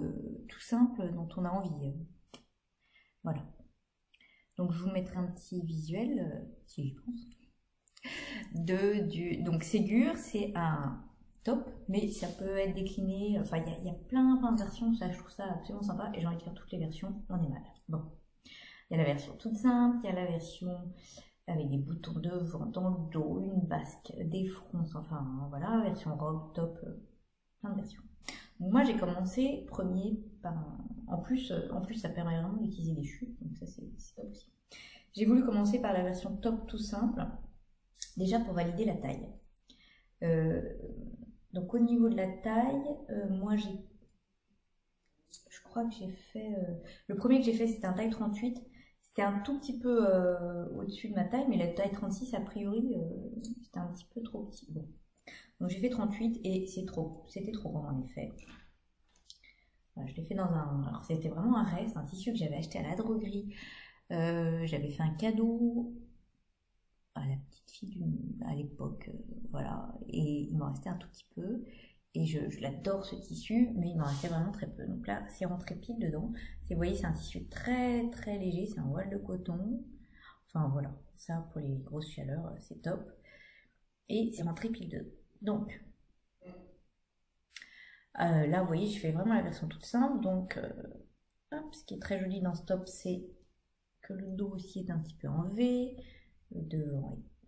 tout simple dont on a envie. Voilà. Donc je vous mettrai un petit visuel, si j'y pense. Donc Ségur, c'est un top, mais ça peut être décliné. Enfin, il y a plein de versions. Ça, je trouve ça absolument sympa et j'ai envie de faire toutes les versions. On est mal. Bon. Il y a la version toute simple, il y a la version avec des boutons devant, dans le dos, une basque, des fronces, enfin voilà, version robe, top, plein de versions. Donc moi j'ai commencé premier par en plus ça permet vraiment d'utiliser des chutes, donc ça c'est top aussi. J'ai voulu commencer par la version top tout simple, déjà pour valider la taille. Donc au niveau de la taille, moi je crois que j'ai fait, le premier que j'ai fait c'était un taille 38. C'était un tout petit peu au-dessus de ma taille, mais la taille 36, a priori, c'était un petit peu trop petit. Bon. Donc j'ai fait 38 et c'était trop grand en effet. Voilà, je l'ai fait dans un... Alors c'était vraiment un reste, un tissu que j'avais acheté à la droguerie. J'avais fait un cadeau à la petite fille à l'époque, voilà. Et il m'en restait un tout petit peu. Et je l'adore ce tissu, mais il m'en restait vraiment très peu. Donc là, c'est rentré pile dedans. Vous voyez, c'est un tissu très très léger, c'est un voile de coton. Enfin voilà, ça pour les grosses chaleurs, c'est top. Et c'est rentré pile dedans. Donc, là, vous voyez, je fais vraiment la version toute simple. Donc, ce qui est très joli dans ce top, c'est que le dos aussi est un petit peu en V.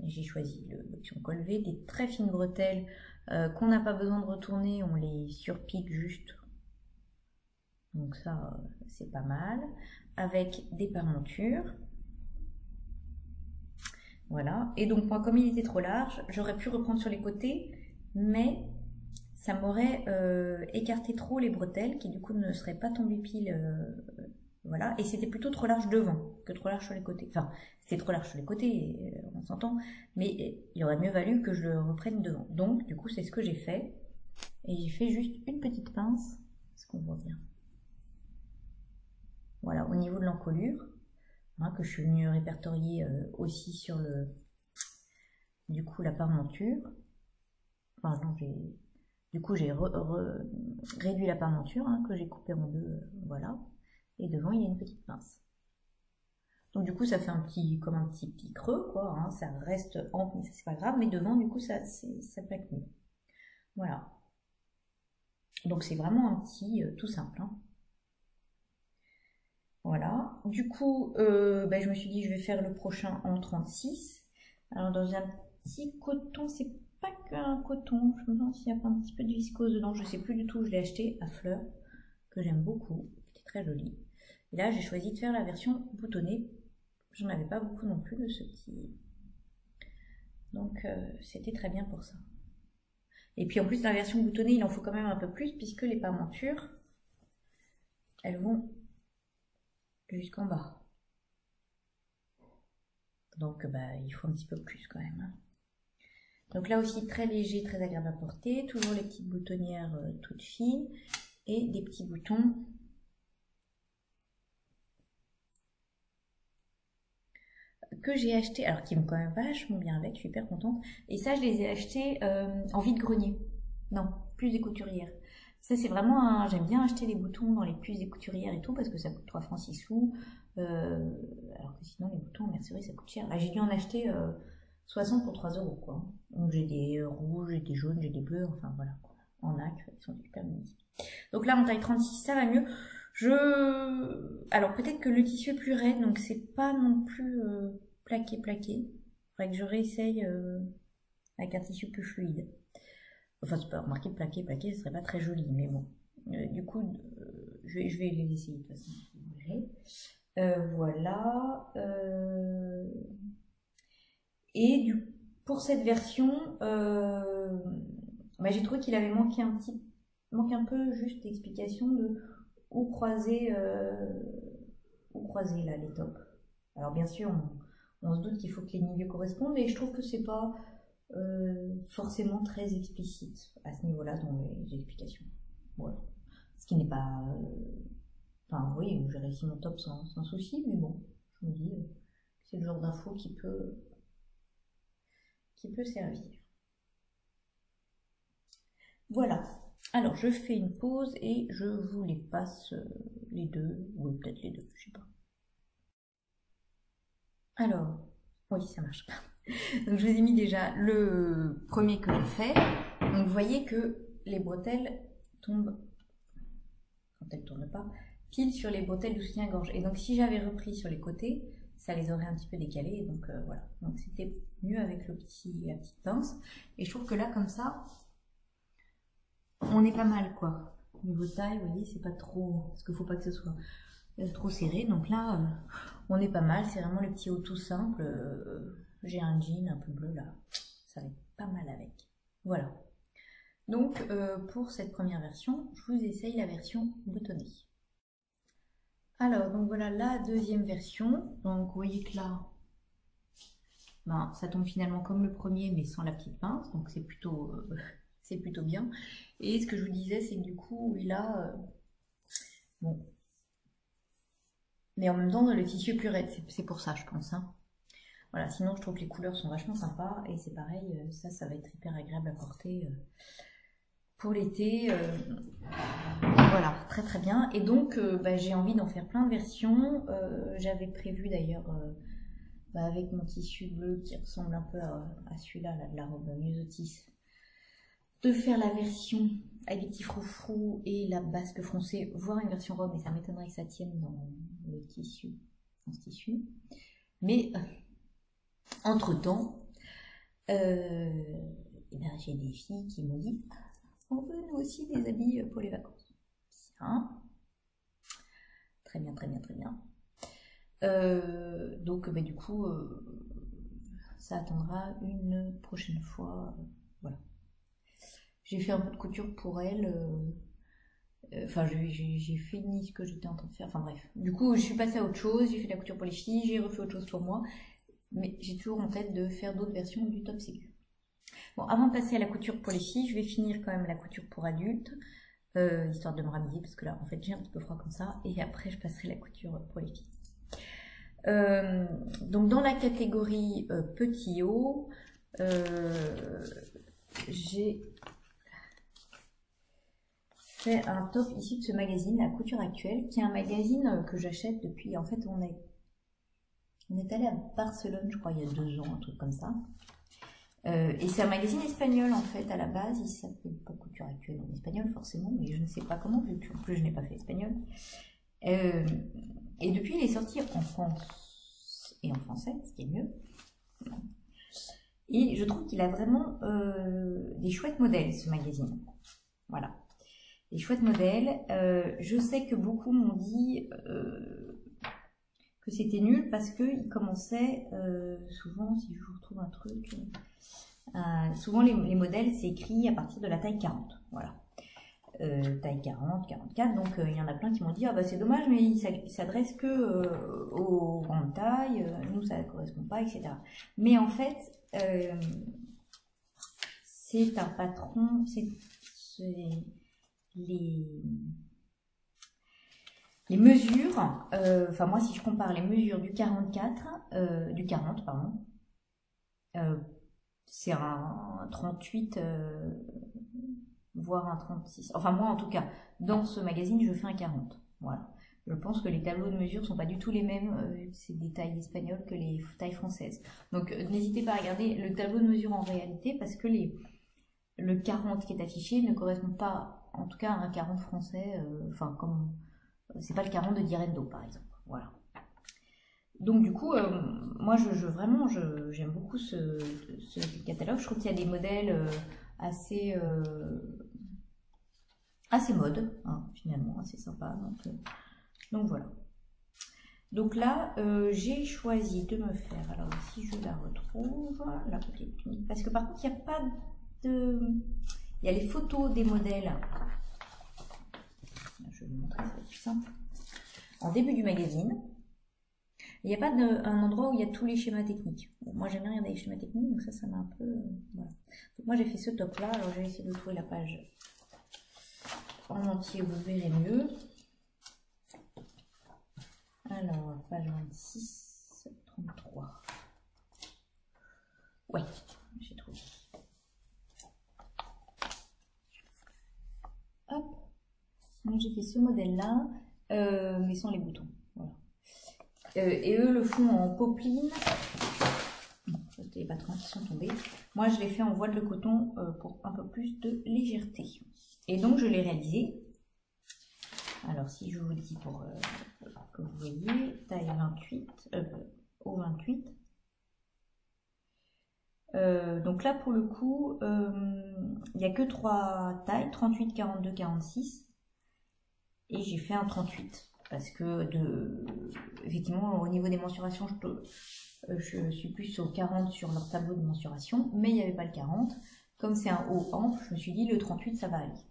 J'ai choisi l'option col V, des très fines bretelles qu'on n'a pas besoin de retourner, on les surpique juste. Donc ça, c'est pas mal. Avec des paremontures. Voilà. Et donc moi, comme il était trop large, j'aurais pu reprendre sur les côtés, mais ça m'aurait écarté trop les bretelles, qui du coup ne seraient pas tombées pile. Voilà. Et c'était plutôt trop large devant que trop large sur les côtés. Enfin, c'était trop large sur les côtés, on s'entend, mais il aurait mieux valu que je le reprenne devant. Donc, du coup, c'est ce que j'ai fait. Et j'ai fait juste une petite pince, est-ce qu'on voit bien? Voilà, au niveau de l'encolure, hein, que je suis venue répertorier aussi sur du coup, la parementure. Enfin, non, du coup, j'ai réduit la parementure, hein, que j'ai coupée en deux, voilà. Et devant, il y a une petite pince. Donc du coup, ça fait comme un petit pli creux, quoi. Hein, ça reste ample, mais ça c'est pas grave. Mais devant, du coup, ça plaque mieux. Voilà. Donc c'est vraiment un petit tout simple. Hein. Voilà. Du coup, je me suis dit, je vais faire le prochain en 36. Alors dans un petit coton, c'est pas qu'un coton. Je me demande s'il n'y a pas un petit peu de viscose dedans. Je sais plus du tout. Je l'ai acheté à fleurs, que j'aime beaucoup. C'était très joli. Et là, j'ai choisi de faire la version boutonnée. J'en avais pas beaucoup non plus de ce petit. Donc, c'était très bien pour ça. Et puis, en plus, la version boutonnée, il en faut quand même un peu plus, puisque les parementures, elles vont jusqu'en bas. Donc bah, il faut un petit peu plus quand même. Donc là aussi très léger, très agréable à porter. Toujours les petites boutonnières toutes fines et des petits boutons que j'ai acheté, alors qui vont quand même vachement bien avec, je suis hyper contente. Et ça je les ai achetés en vide-grenier. Non, plus des couturières. Ça c'est vraiment un... J'aime bien acheter les boutons dans les puces des couturières et tout parce que ça coûte 3 francs 6 sous. Alors que sinon les boutons en mercerie ça coûte cher. Là j'ai dû en acheter 60 pour 3 € quoi. Donc j'ai des rouges, j'ai des jaunes, j'ai des bleus, enfin voilà. En nacre, ils sont super mignons. Donc là en taille 36 ça va mieux. Alors peut-être que le tissu est plus raide, donc c'est pas non plus plaqué. Il faudrait que je réessaye avec un tissu plus fluide. Enfin, c'est pas remarqué plaqué, ce serait pas très joli, mais bon. Du coup, je vais les essayer de toute façon. Voilà. Et pour cette version, bah, j'ai trouvé qu'il avait manqué un peu juste d'explication de où croiser là les tops. Alors bien sûr, on se doute qu'il faut que les milieux correspondent, mais je trouve que c'est pas forcément très explicite à ce niveau-là dans les explications. Voilà. Ce qui n'est pas... Enfin oui, j'ai réussi mon top sans souci, mais bon, je me dis c'est le genre d'info qui peut servir. Voilà. Alors je fais une pause et je vous les passe les deux, ou peut-être les deux, je sais pas. Alors, oui ça marche pas. Donc je vous ai mis déjà le premier que j'ai fait. Donc vous voyez que les bretelles tombent, quand elles ne tournent pas, pile sur les bretelles du soutien-gorge. Et donc si j'avais repris sur les côtés, ça les aurait un petit peu décalées. Donc voilà. Donc c'était mieux avec la petite pince. Et je trouve que là comme ça, on est pas mal quoi. Niveau taille, vous voyez, c'est pas trop, parce qu'il ne faut pas que ce soit trop serré. Donc là, on est pas mal. C'est vraiment le petit haut tout simple. J'ai un jean un peu bleu là, ça va être pas mal avec. Voilà. Donc pour cette première version, je vous essaye la version boutonnée. Alors donc voilà la deuxième version. Donc vous voyez que là, ben, ça tombe finalement comme le premier mais sans la petite pince, donc c'est plutôt bien. Et ce que je vous disais, c'est que du coup il a bon, mais en même temps le tissu est plus raide, c'est pour ça je pense. Hein. Voilà, sinon je trouve que les couleurs sont vachement sympas et c'est pareil, ça va être hyper agréable à porter pour l'été. Voilà, très très bien. Et donc bah, j'ai envie d'en faire plein de versions. J'avais prévu d'ailleurs bah, avec mon tissu bleu qui ressemble un peu à celui-là, là, de la robe Myosotis, de faire la version avec des petits froufrous et la basque froncée, voire une version robe, mais ça m'étonnerait que ça tienne dans le tissu, dans ce tissu. Mais entre-temps, eh ben, j'ai des filles qui m'ont dit on veut nous aussi des habits pour les vacances. Bien. Très bien, très bien, très bien. Donc bah, du coup, ça attendra une prochaine fois. Voilà. J'ai fait un peu de couture pour elle. Enfin, j'ai fini ce que j'étais en train de faire. Enfin bref. Du coup, je suis passée à autre chose. J'ai fait de la couture pour les filles. J'ai refait autre chose pour moi. Mais j'ai toujours en tête de faire d'autres versions du top sécu. Bon, avant de passer à la couture pour les filles, je vais finir quand même la couture pour adultes, histoire de me rhabiller, parce que là, en fait, j'ai un petit peu froid comme ça, et après, je passerai la couture pour les filles. Donc, dans la catégorie petit haut, j'ai fait un top issu de ce magazine, La Couture Actuelle, qui est un magazine que j'achète depuis, en fait, on est allé à Barcelone, je crois, il y a 2 ans, un truc comme ça. Et c'est un magazine espagnol en fait à la base, il s'appelle pas Couture Actuelle en espagnol forcément, mais je ne sais pas comment, vu que en plus je n'ai pas fait espagnol. Et depuis il est sorti en France et en français, ce qui est mieux. Et je trouve qu'il a vraiment des chouettes modèles ce magazine. Voilà. Des chouettes modèles. Je sais que beaucoup m'ont dit que c'était nul parce qu'il commençait souvent, si je vous retrouve un truc, souvent les modèles c'est écrit à partir de la taille 40, voilà. taille 40, 44. Donc il y en a plein qui m'ont dit ah bah c'est dommage, mais il s'adresse que aux grandes tailles, nous ça ne correspond pas, etc. Mais en fait, c'est un patron, les mesures, enfin moi si je compare les mesures du 44, du 40 pardon, c'est un 38, voire un 36. Enfin moi en tout cas, dans ce magazine je fais un 40. Voilà. Je pense que les tableaux de mesure sont pas du tout les mêmes, c'est des tailles espagnoles que les tailles françaises. Donc n'hésitez pas à regarder le tableau de mesure en réalité parce que le 40 qui est affiché ne correspond pas en tout cas à un 40 français, enfin comme c'est pas le 40 de Direndo par exemple. Voilà. Donc du coup, moi vraiment j'aime beaucoup ce catalogue. Je trouve qu'il y a des modèles assez mode, hein, finalement, assez sympa. Donc voilà. Donc là, j'ai choisi de me faire, alors si je la retrouve, la petite tunique, parce que par contre il n'y a pas de... Il y a les photos des modèles. Je vais vous montrer, ça va être plus simple. En début du magazine. Il n'y a pas un endroit où il y a tous les schémas techniques. Bon, moi j'aime bien regarder les schémas techniques, donc ça m'a un peu... voilà. Donc moi j'ai fait ce top là, alors je vais essayer de trouver la page en entier, vous verrez mieux. Alors, page 26, 33. Ouais, j'ai trouvé. Hop, donc j'ai fait ce modèle là, mais sans les boutons. Voilà. Et eux le font en popeline. Bon, les patrons qui sont tombés. Moi, je l'ai fait en voile de coton pour un peu plus de légèreté. Et donc, je l'ai réalisé. Alors, si je vous dis pour que vous voyez, taille 28, au 28. Donc là, pour le coup, il n'y a que 3 tailles, 38, 42, 46. Et j'ai fait un 38. Parce que, effectivement, au niveau des mensurations, je suis plus au 40 sur leur tableau de mensuration, mais il n'y avait pas le 40. Comme c'est un haut ample, je me suis dit le 38, ça va aller.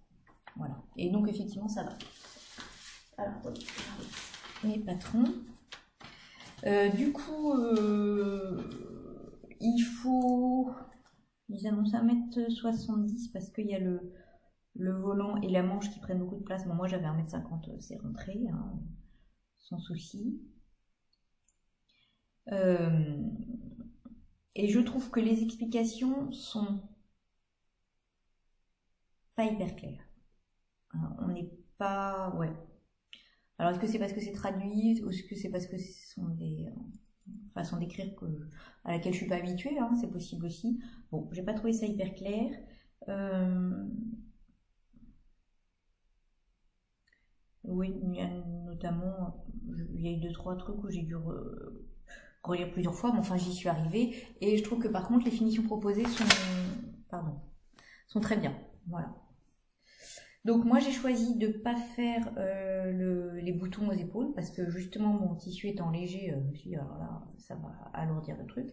Voilà. Et donc, effectivement, ça va. Alors, mes patrons. Du coup, il faut... Ils annoncent 1m70 parce qu'il y a le volant et la manche qui prennent beaucoup de place. Bon, moi j'avais 1m50, c'est rentré, hein, sans souci. Et je trouve que les explications sont pas hyper claires. On n'est pas... Ouais. Alors est-ce que c'est parce que c'est traduit ou est-ce que c'est parce que ce sont des façons d'écrire à laquelle je suis pas habituée, hein, c'est possible aussi. Bon, j'ai pas trouvé ça hyper clair. Oui, il y a notamment, il y a eu 2-3 trucs où j'ai dû relire plusieurs fois, mais enfin j'y suis arrivée. Et je trouve que par contre les finitions proposées sont très bien. Voilà. Donc moi j'ai choisi de ne pas faire les boutons aux épaules parce que justement mon tissu étant léger, je me suis dit alors là ça va alourdir le truc.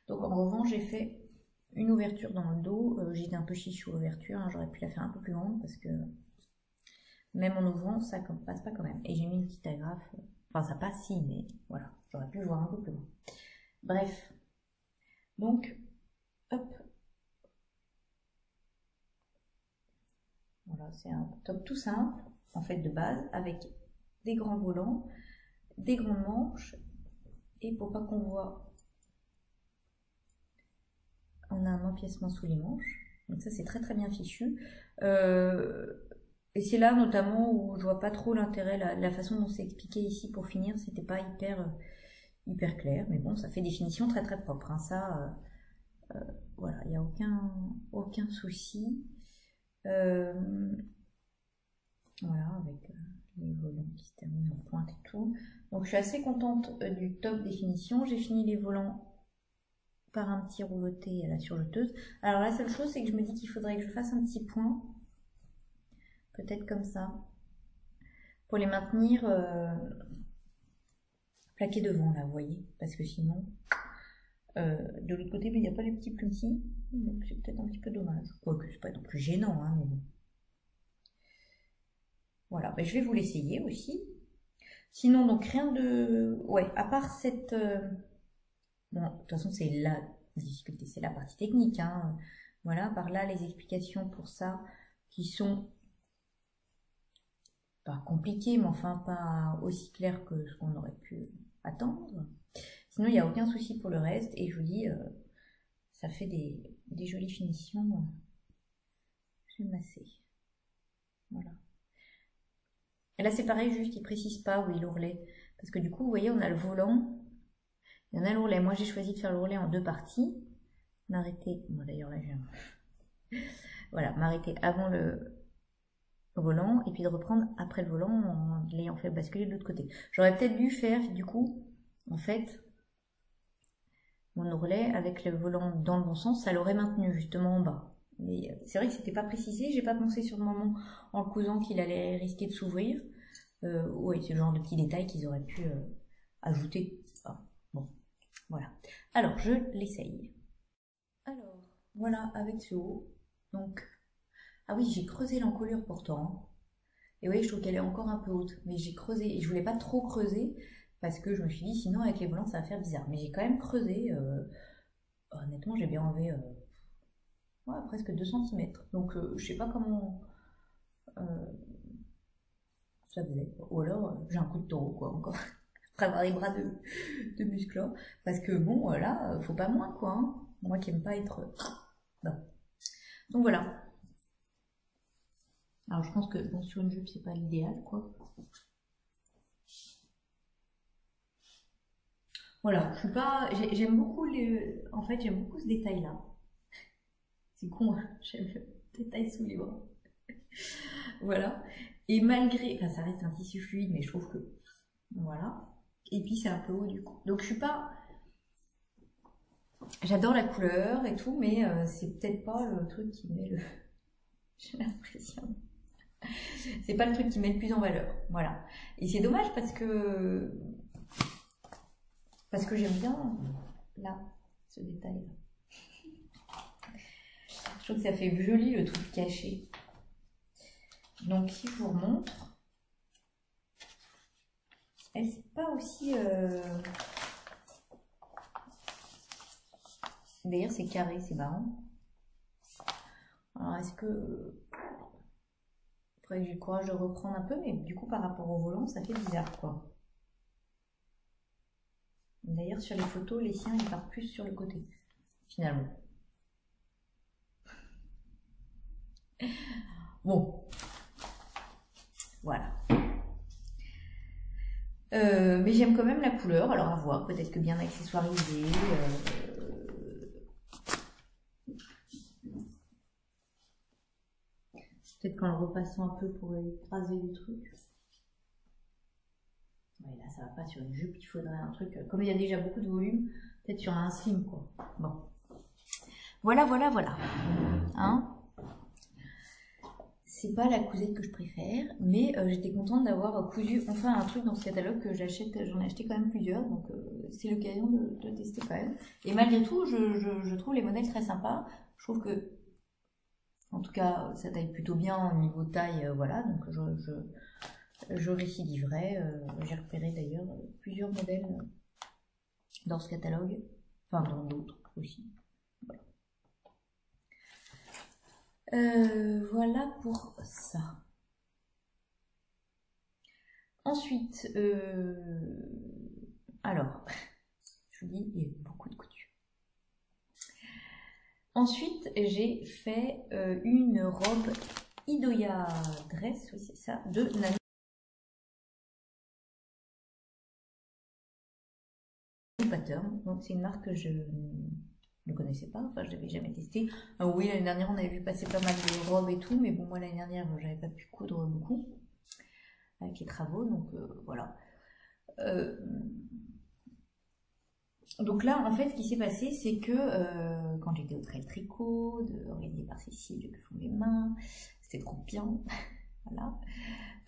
Donc en revanche j'ai fait une ouverture dans le dos, j'étais un peu chiche sur l'ouverture, hein, j'aurais pu la faire un peu plus grande parce que même en ouvrant ça ne passe pas quand même. Et j'ai mis une petite agrafe, enfin ça passe si, mais voilà, j'aurais pu le voir un peu plus loin. Bref, donc hop. Voilà, c'est un top tout simple, en fait, de base, avec des grands volants, des grandes manches, et pour pas qu'on voit, on a un empiècement sous les manches, donc ça c'est très très bien fichu. Et c'est là notamment où je vois pas trop l'intérêt, la façon dont c'est expliqué ici pour finir, c'était pas hyper clair, mais bon, ça fait des finitions très très propres, hein. Ça, voilà, il n'y a aucun souci. Voilà, avec les volants qui se terminent en pointe et tout. Donc je suis assez contente du top des finitions. J'ai fini les volants par un petit rouleauté à la surjeteuse. Alors la seule chose, c'est que je me dis qu'il faudrait que je fasse un petit point, peut-être comme ça, pour les maintenir plaqués devant là, vous voyez, parce que sinon, de l'autre côté, il n'y a pas les petits plumetis, donc c'est peut-être un petit peu dommage. Quoique c'est pas non plus gênant, hein, mais bon. Voilà, ben, je vais vous l'essayer aussi. Sinon, donc rien de... Ouais, à part cette... Bon, de toute façon, c'est la difficulté, c'est la partie technique. Hein. Voilà, par là, les explications pour ça qui sont pas compliquées, mais enfin pas aussi claires que ce qu'on aurait pu attendre. Sinon, il n'y a aucun souci pour le reste. Et je vous dis, ça fait des jolies finitions. Je vais masser. Voilà. Et là, c'est pareil, juste, il précise pas où est l'ourlet. Parce que du coup, vous voyez, on a le volant. Il y en a l'ourlet. Moi, j'ai choisi de faire l'ourlet en 2 parties. M'arrêter. Bon, d'ailleurs, là, voilà, m'arrêter avant le volant et puis de reprendre après le volant en l'ayant fait basculer de l'autre côté. J'aurais peut-être dû faire, du coup, en fait, mon ourlet avec le volant dans le bon sens, ça l'aurait maintenu justement en bas. Mais c'est vrai que c'était pas précisé, j'ai pas pensé sur le moment en le cousant qu'il allait risquer de s'ouvrir. Oui, c'est le genre de petits détails qu'ils auraient pu ajouter. Ah, bon, voilà. Alors, je l'essaye. Alors, voilà, avec ce haut. Donc, ah oui, j'ai creusé l'encolure pourtant. Et oui, je trouve qu'elle est encore un peu haute. Mais j'ai creusé, et je voulais pas trop creuser, parce que je me suis dit, sinon avec les volants, ça va faire bizarre. Mais j'ai quand même creusé. Honnêtement, j'ai bien enlevé ouais, presque 2 cm. Donc, je sais pas comment ça faisait. Ou alors, j'ai un coup de taureau, quoi, encore. Après avoir les bras de musclore. Parce que bon, là, faut pas moins, quoi. Hein. Moi qui aime pas être... Non. Donc voilà. Alors je pense que bon, sur une jupe, c'est pas l'idéal, quoi. Voilà, je suis pas... J'aime beaucoup les... En fait, j'aime beaucoup ce détail-là. C'est con, hein. J'aime le détail sous les bras. Voilà. Et malgré... Enfin, ça reste un tissu fluide, mais je trouve que... Voilà. Et puis, c'est un peu haut, du coup. Donc, je suis pas... J'adore la couleur et tout, mais c'est peut-être pas le truc qui met le... J'ai l'impression. C'est pas le truc qui met le plus en valeur. Voilà. Et c'est dommage parce que j'aime bien là, ce détail-là. Je trouve que ça fait joli le truc caché. Donc si je vous remontre, elle c'est pas aussi... D'ailleurs c'est carré, c'est marrant. Alors est-ce que... Faudrait que j'ai le courage de reprendre un peu, mais du coup par rapport au volant, ça fait bizarre quoi. D'ailleurs sur les photos, les siens ils partent plus sur le côté, finalement. Bon, voilà. Mais j'aime quand même la couleur, alors à voir, peut-être que bien accessoirisé. Peut-être qu'en le repassant un peu pour écraser le truc. Ouais, là ça va pas sur une jupe, il faudrait un truc, comme il y a déjà beaucoup de volume, peut-être sur un slim quoi. Bon. Voilà, voilà, voilà. Hein? C'est pas la cousette que je préfère, mais j'étais contente d'avoir cousu enfin un truc dans ce catalogue que j'achète, j'en ai acheté quand même plusieurs, donc c'est l'occasion de tester quand même. Et malgré tout, je trouve les modèles très sympas. Je trouve que, en tout cas, ça taille plutôt bien au niveau taille, voilà, donc je récidiverai. J'ai repéré d'ailleurs plusieurs modèles dans ce catalogue, enfin dans d'autres aussi. Voilà pour ça. Ensuite, alors, je vous dis, il y a beaucoup de couture. Ensuite, j'ai fait une robe Idoya Dress, oui c'est ça, de Nano Pattern. Donc c'est une marque que je ne connaissais pas, enfin je l'avais jamais testé. Oui, l'année dernière on avait vu passer pas mal de robes et tout, mais bon moi l'année dernière j'avais pas pu coudre beaucoup avec les travaux, donc voilà. Donc là en fait ce qui s'est passé c'est que quand j'étais au Trail Tricot, organisé par Cécile que font mes mains, c'était trop bien, voilà.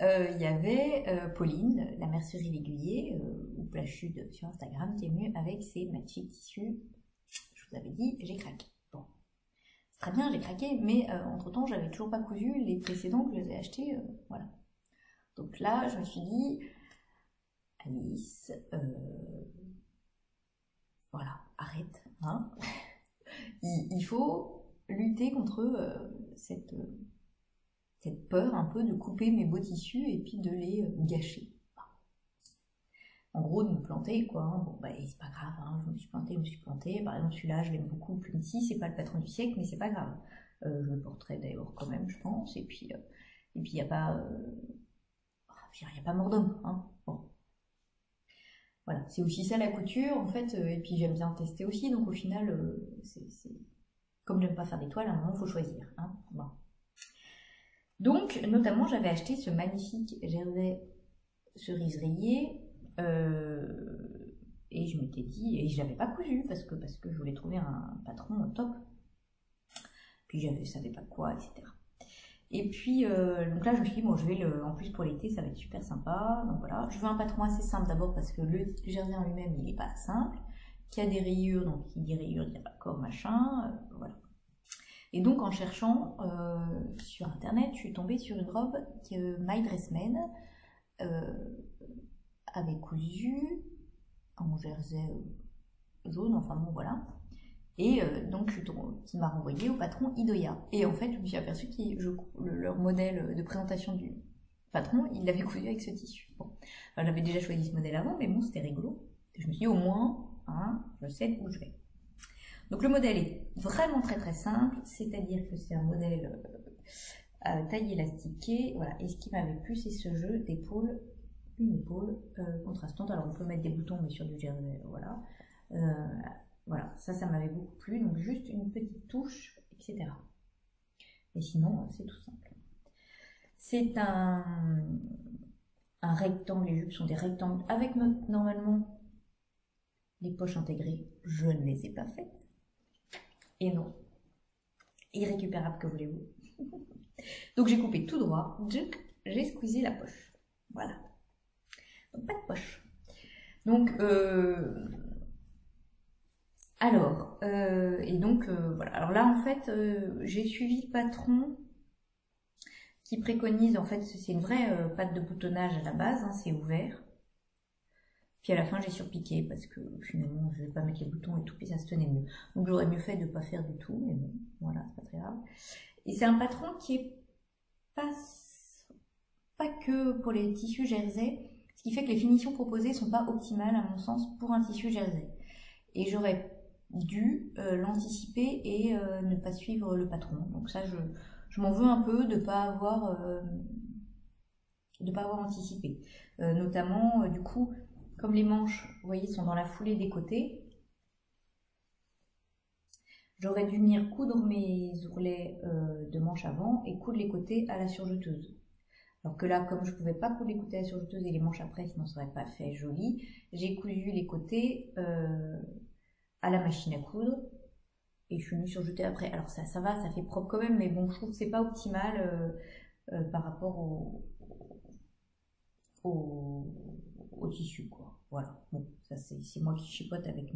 Il y avait Pauline, la mercerie L'Aiguillé, ou Plachude sur Instagram, qui est venue avec ses magic tissus. Je vous avais dit, j'ai craqué. Bon, c'est très bien, j'ai craqué, mais entre temps, j'avais toujours pas cousu les précédents que je les ai achetés, voilà. Donc là, je me suis dit, Alice, voilà, arrête, hein. Il faut lutter contre cette peur un peu de couper mes beaux tissus et puis de les gâcher. En gros, de me planter, quoi. Hein. Bon, bah, c'est pas grave, hein. Je me suis plantée. Par exemple, celui-là, je l'aime beaucoup. Plenty, c'est pas le patron du siècle, mais c'est pas grave. Je le porterai d'ailleurs quand même, je pense. Et puis, il n'y a pas... il n'y a pas mort d'homme, hein. Bon. Voilà, c'est aussi ça la couture, en fait. Et puis, j'aime bien tester aussi. Donc, au final, comme j'aime pas faire des toiles, à un moment, il faut choisir. Hein. Bon. Donc, notamment, j'avais acheté ce magnifique jersey cerise rayée. Et je m'étais dit, et je l'avais pas cousu parce que je voulais trouver un patron top. Puis je savais pas quoi, etc. Et puis donc là je me suis dit bon, je vais en plus pour l'été ça va être super sympa. Donc voilà, je veux un patron assez simple d'abord parce que le jersey en lui-même il est pas simple, qu'il y a des rayures, donc qui dit rayures dit raccord machin, voilà. Et donc en cherchant sur internet, je suis tombée sur une robe que My Dressman avait cousu en jersey jaune, enfin bon voilà. Et donc qui m'a renvoyé au patron Idoya. Et en fait, je me suis aperçue que leur modèle de présentation du patron, il l'avait cousu avec ce tissu. Bon, enfin, j'avais déjà choisi ce modèle avant, mais bon, c'était rigolo. Et je me suis dit, au moins, hein, je sais où je vais. Donc le modèle est vraiment très très simple, c'est-à-dire que c'est un modèle taille élastiquée. Voilà. Et ce qui m'avait plu, c'est ce jeu d'épaule, une épaule contrastante. Alors on peut mettre des boutons, mais sur du jersey, voilà. Voilà, ça m'avait beaucoup plu, donc juste une petite touche, etc. Et sinon, c'est tout simple. C'est un rectangle, les jupes sont des rectangles avec normalement les poches intégrées. Je ne les ai pas faites. Et non, irrécupérable que voulez-vous. Donc j'ai coupé tout droit, j'ai squeezé la poche. Voilà. Donc pas de poche. Donc, alors, et donc, voilà. Alors là, en fait, j'ai suivi le patron qui préconise, en fait, c'est une vraie patte de boutonnage à la base, hein, c'est ouvert. Puis à la fin, j'ai surpiqué parce que finalement, je ne vais pas mettre les boutons et tout, puis ça se tenait mieux. Donc j'aurais mieux fait de ne pas faire du tout, mais bon, voilà, c'est pas très grave. Et c'est un patron qui est pas que pour les tissus jersey, ce qui fait que les finitions proposées sont pas optimales, à mon sens, pour un tissu jersey. Et j'aurais dû l'anticiper et ne pas suivre le patron. Donc ça, je m'en veux un peu de pas avoir anticipé. Notamment, du coup, comme les manches, vous voyez, sont dans la foulée des côtés, j'aurais dû venir coudre mes ourlets de manche avant et coudre les côtés à la surjeteuse. Alors que là, comme je ne pouvais pas coudre les côtés à la surjeteuse et les manches après, sinon ça n'aurait pas fait joli, j'ai cousu les côtés à la machine à coudre et je suis venue surjeter après. Alors ça va, ça fait propre quand même, mais bon, je trouve que c'est pas optimal par rapport au tissu, quoi. Voilà, bon, ça c'est moi qui chipote avec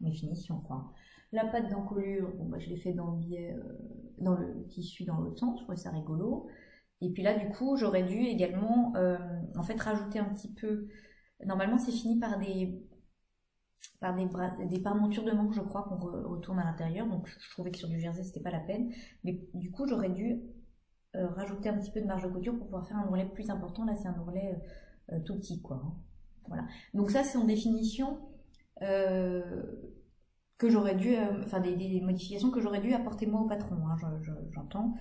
mes finitions, quoi. La pâte d'encolure, bon, bah, je l'ai fait dans le biais, dans le tissu dans l'autre sens, je trouvais ça rigolo. Et puis là, du coup, j'aurais dû également, en fait, rajouter un petit peu. Normalement, c'est fini par des parmentures de manches, je crois, qu'on retourne à l'intérieur. Donc, je trouvais que sur du jersey, c'était pas la peine. Mais du coup, j'aurais dû rajouter un petit peu de marge de couture pour pouvoir faire un ourlet plus important. Là, c'est un ourlet tout petit, quoi. Hein. Voilà. Donc ça, c'est en définition que j'aurais dû, enfin des modifications que j'aurais dû apporter moi au patron, hein, j'entends,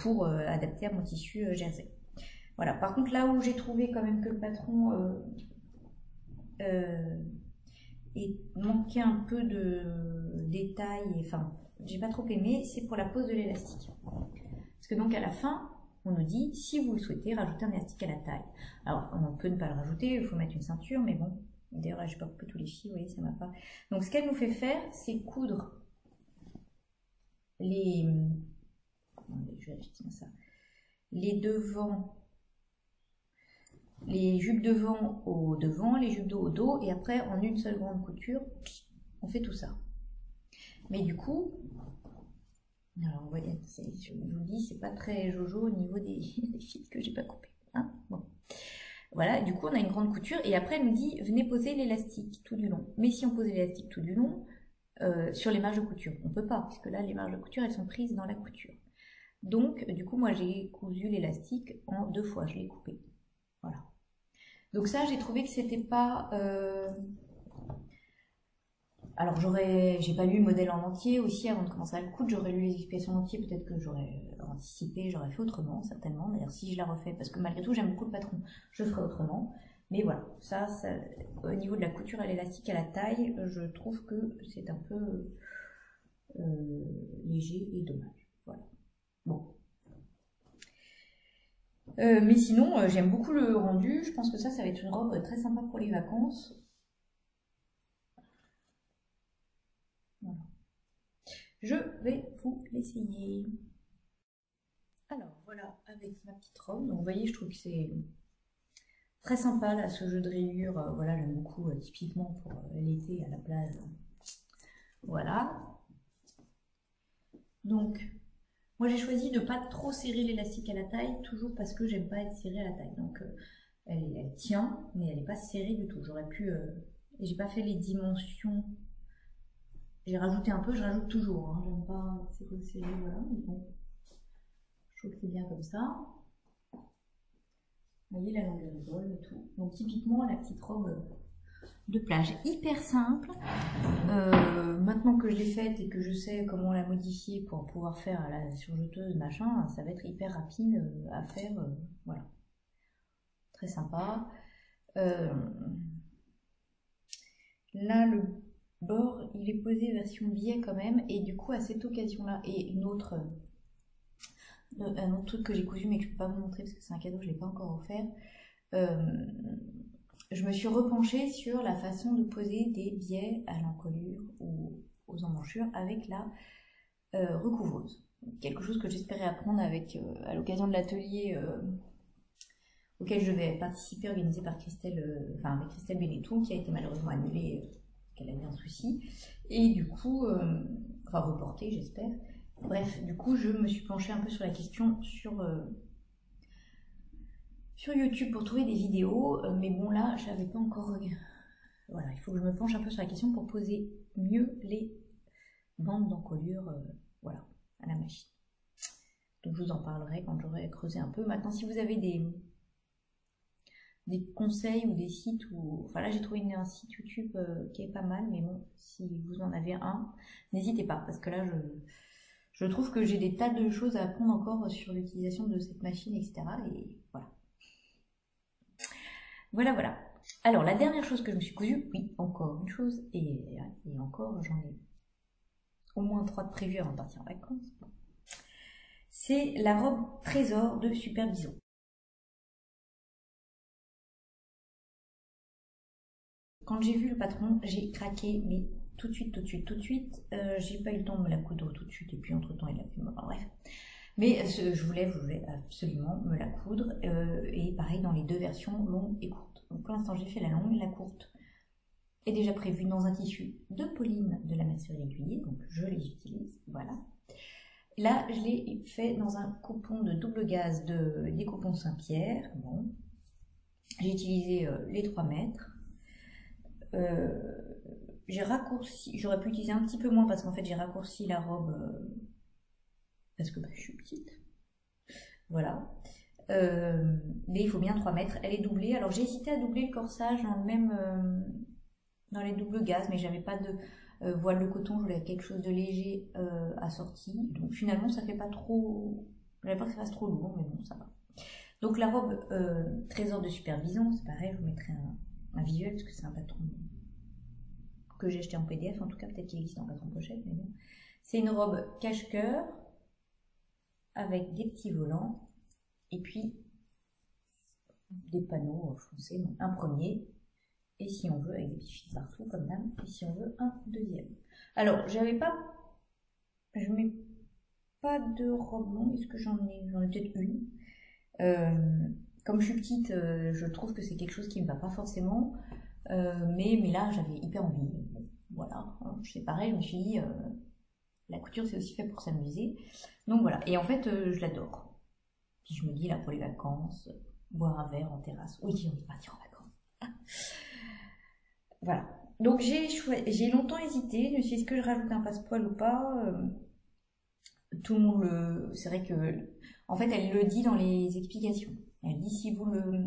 pour adapter à mon tissu jersey. Voilà. Par contre, là où j'ai trouvé quand même que le patron manquait un peu de détails, enfin, j'ai pas trop aimé, c'est pour la pose de l'élastique. Parce que donc à la fin, on nous dit, si vous le souhaitez, rajoutez un élastique à la taille. Alors, on peut ne pas le rajouter, il faut mettre une ceinture, mais bon, d'ailleurs, là, je n'ai pas coupé tous les fils, vous voyez, ça m'a pas... Donc, ce qu'elle nous fait faire, c'est coudre les... Je vais vérifier ça. Les devants, les jupes devant au devant, les jupes dos au dos, et après, en une seule grande couture, on fait tout ça. Mais du coup... Alors, vous voyez, je vous dis, c'est pas très jojo au niveau des fils que j'ai pas coupés. Hein, bon. Voilà, du coup on a une grande couture et après elle nous dit venez poser l'élastique tout du long. Mais si on pose l'élastique tout du long, sur les marges de couture, on peut pas, puisque là les marges de couture elles sont prises dans la couture. Donc du coup moi j'ai cousu l'élastique en 2 fois, je l'ai coupé. Voilà. Donc ça j'ai trouvé que c'était pas... Alors j'ai pas lu le modèle en entier aussi avant de commencer à le coudre, j'aurais lu les explications en entier, peut-être que j'aurais anticipé, j'aurais fait autrement certainement. D'ailleurs si je la refais, parce que malgré tout j'aime beaucoup le patron, je ferai autrement. Mais voilà, ça au niveau de la couture à l'élastique à la taille, je trouve que c'est un peu léger et dommage. Voilà. Bon. Mais sinon, j'aime beaucoup le rendu. Je pense que ça va être une robe très sympa pour les vacances. Voilà. Je vais vous l'essayer. Alors voilà, avec ma petite robe. Donc vous voyez, je trouve que c'est très sympa là, ce jeu de rayures. Voilà, j'aime beaucoup typiquement pour l'été à la plage. Voilà. Donc, moi j'ai choisi de ne pas trop serrer l'élastique à la taille, toujours parce que j'aime pas être serrée à la taille. Donc elle tient, mais elle n'est pas serrée du tout. J'aurais pu... et j'ai pas fait les dimensions. J'ai rajouté un peu, je rajoute toujours. Hein. J'aime pas c'est quoi serré, voilà. Mais bon, je trouve que c'est bien comme ça. Vous voyez la longueur du bol et tout. Donc typiquement la petite robe de plage, hyper simple. Maintenant que je l'ai faite et que je sais comment la modifier pour pouvoir faire à la surjeteuse, machin, ça va être hyper rapide à faire. Voilà. Très sympa. Là, le bord, il est posé version biais quand même. Et du coup, à cette occasion-là, et un autre truc que j'ai cousu mais que je ne peux pas vous montrer parce que c'est un cadeau, je ne l'ai pas encore offert. Je me suis repenchée sur la façon de poser des biais à l'encolure ou aux emmanchures avec la recouvreuse. Quelque chose que j'espérais apprendre à l'occasion de l'atelier auquel je vais participer, organisé par Christelle, avec Christelle Benetou, qui a été malheureusement annulée, qu'elle a eu un souci. Et du coup, reporté j'espère. Bref, du coup, je me suis penchée un peu sur la question sur YouTube pour trouver des vidéos, mais bon là, je n'avais pas encore... Voilà, il faut que je me penche un peu sur la question pour poser mieux les bandes d'encolure, voilà, à la machine. Donc je vous en parlerai quand j'aurai creusé un peu. Maintenant, si vous avez des conseils ou des sites, enfin là j'ai trouvé un site YouTube qui est pas mal, mais bon, si vous en avez un, n'hésitez pas, parce que là je trouve que j'ai des tas de choses à apprendre encore sur l'utilisation de cette machine, etc. Et voilà. Voilà. Alors, la dernière chose que je me suis cousue, oui, encore une chose, et encore, j'en ai au moins 3 de prévus avant de partir en vacances. C'est la robe Trésor de Super Bison. Quand j'ai vu le patron, j'ai craqué, mais tout de suite. J'ai pas eu le temps de me la coudre tout de suite, et puis entre-temps, il a fait mort. Bref. Mais je voulais absolument me la coudre, et pareil dans les 2 versions, longue et courte. Donc pour l'instant, j'ai fait la longue, la courte est déjà prévue dans un tissu de Pauline de la Mercerie L'Aiguille, donc je les utilise, voilà. Là, je l'ai fait dans un coupon de double gaze des coupons Saint-Pierre. Bon. J'ai utilisé les 3 mètres. J'ai raccourci, j'aurais pu utiliser un petit peu moins parce qu'en fait j'ai raccourci la robe parce que je suis petite. Voilà. Mais il faut bien 3 mètres. Elle est doublée. Alors j'ai hésité à doubler le corsage dans le même dans les doubles gazes, mais j'avais pas de voile de coton, je voulais quelque chose de léger assorti. Donc finalement ça fait pas trop. J'avais pas que ça fasse trop lourd, mais bon ça va. Donc la robe Trésor de Super Bison, c'est pareil, je vous mettrai un visuel parce que c'est un patron que j'ai acheté en PDF, en tout cas peut-être qu'il existe en patron pochette, mais bon. C'est une robe cache-cœur avec des petits volants et puis des panneaux foncés, donc un premier, et si on veut avec des petits fils partout comme là, et si on veut un deuxième. Alors je mets pas de robe longue, est-ce que j'en ai peut-être une. Comme je suis petite, je trouve que c'est quelque chose qui me va pas forcément, mais là j'avais hyper envie. Voilà, c'est pareil, je me suis dit la couture c'est aussi fait pour s'amuser, donc voilà. Et en fait je l'adore. Puis je me dis là pour les vacances, boire un verre en terrasse. Oui, on est parti en vacances. Voilà. Donc j'ai longtemps hésité, je me suis dit, est-ce que je rajoute un passepoil ou pas? Tout le monde le... C'est vrai que... En fait, elle le dit dans les explications. Elle dit, si vous le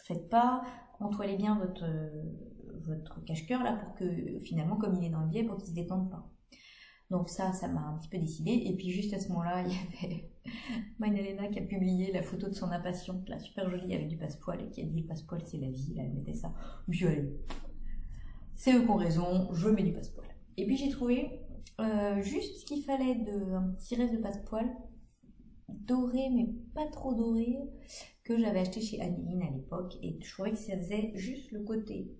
faites pas, contrôlez bien votre cache-cœur là pour que finalement, comme il est dans le biais, pour qu'il se détende pas. Donc ça m'a un petit peu décidé. Et puis juste à ce moment-là, il y avait Magdalena qui a publié la photo de son impatiente, là, super jolie avec du passepoil, et qui a dit le passepoil c'est la vie, là, elle mettait ça. Puis allez, c'est eux qui ont raison, je mets du passepoil. Et puis j'ai trouvé juste ce qu'il fallait un petit reste de passepoil, doré mais pas trop doré, que j'avais acheté chez Anneline à l'époque, et je trouvais que ça faisait juste le côté.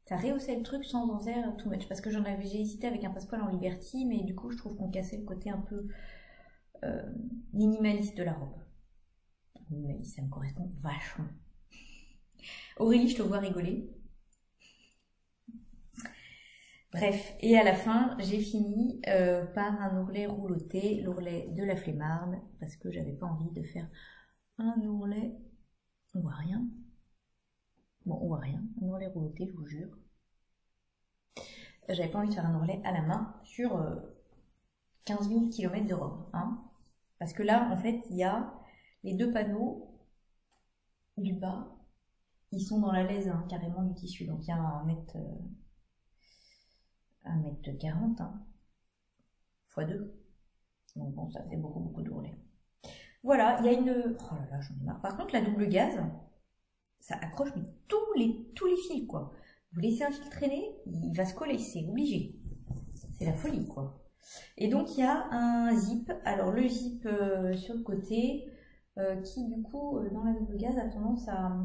Ça rehaussait le truc sans en faire too much, parce que j'ai hésité avec un passepoil en Liberty, mais du coup je trouve qu'on cassait le côté un peu minimaliste de la robe. Minimaliste, ça me correspond vachement. Aurélie, je te vois rigoler. Bref, et à la fin, j'ai fini par un ourlet rouloté, l'ourlet de la flemmarde, parce que j'avais pas envie de faire un ourlet, on voit rien. Bon, on voit rien, un ourlet rouloté, je vous jure. J'avais pas envie de faire un ourlet à la main sur 15 000 km de robe, hein. Parce que là, en fait, il y a les deux panneaux du bas, ils sont dans la laise, hein, carrément du tissu, donc il y a 1m40, hein, x2. Donc bon, ça fait beaucoup d'ourlets. Voilà, il y a une... Oh là là, j'en ai marre. Par contre, la double gaz, ça accroche mais tous les fils, quoi. Vous laissez un fil traîner, il va se coller, c'est obligé. C'est la folie, quoi. Et donc, il y a un zip. Alors, le zip sur le côté, qui, du coup, dans la double gaz, a tendance à...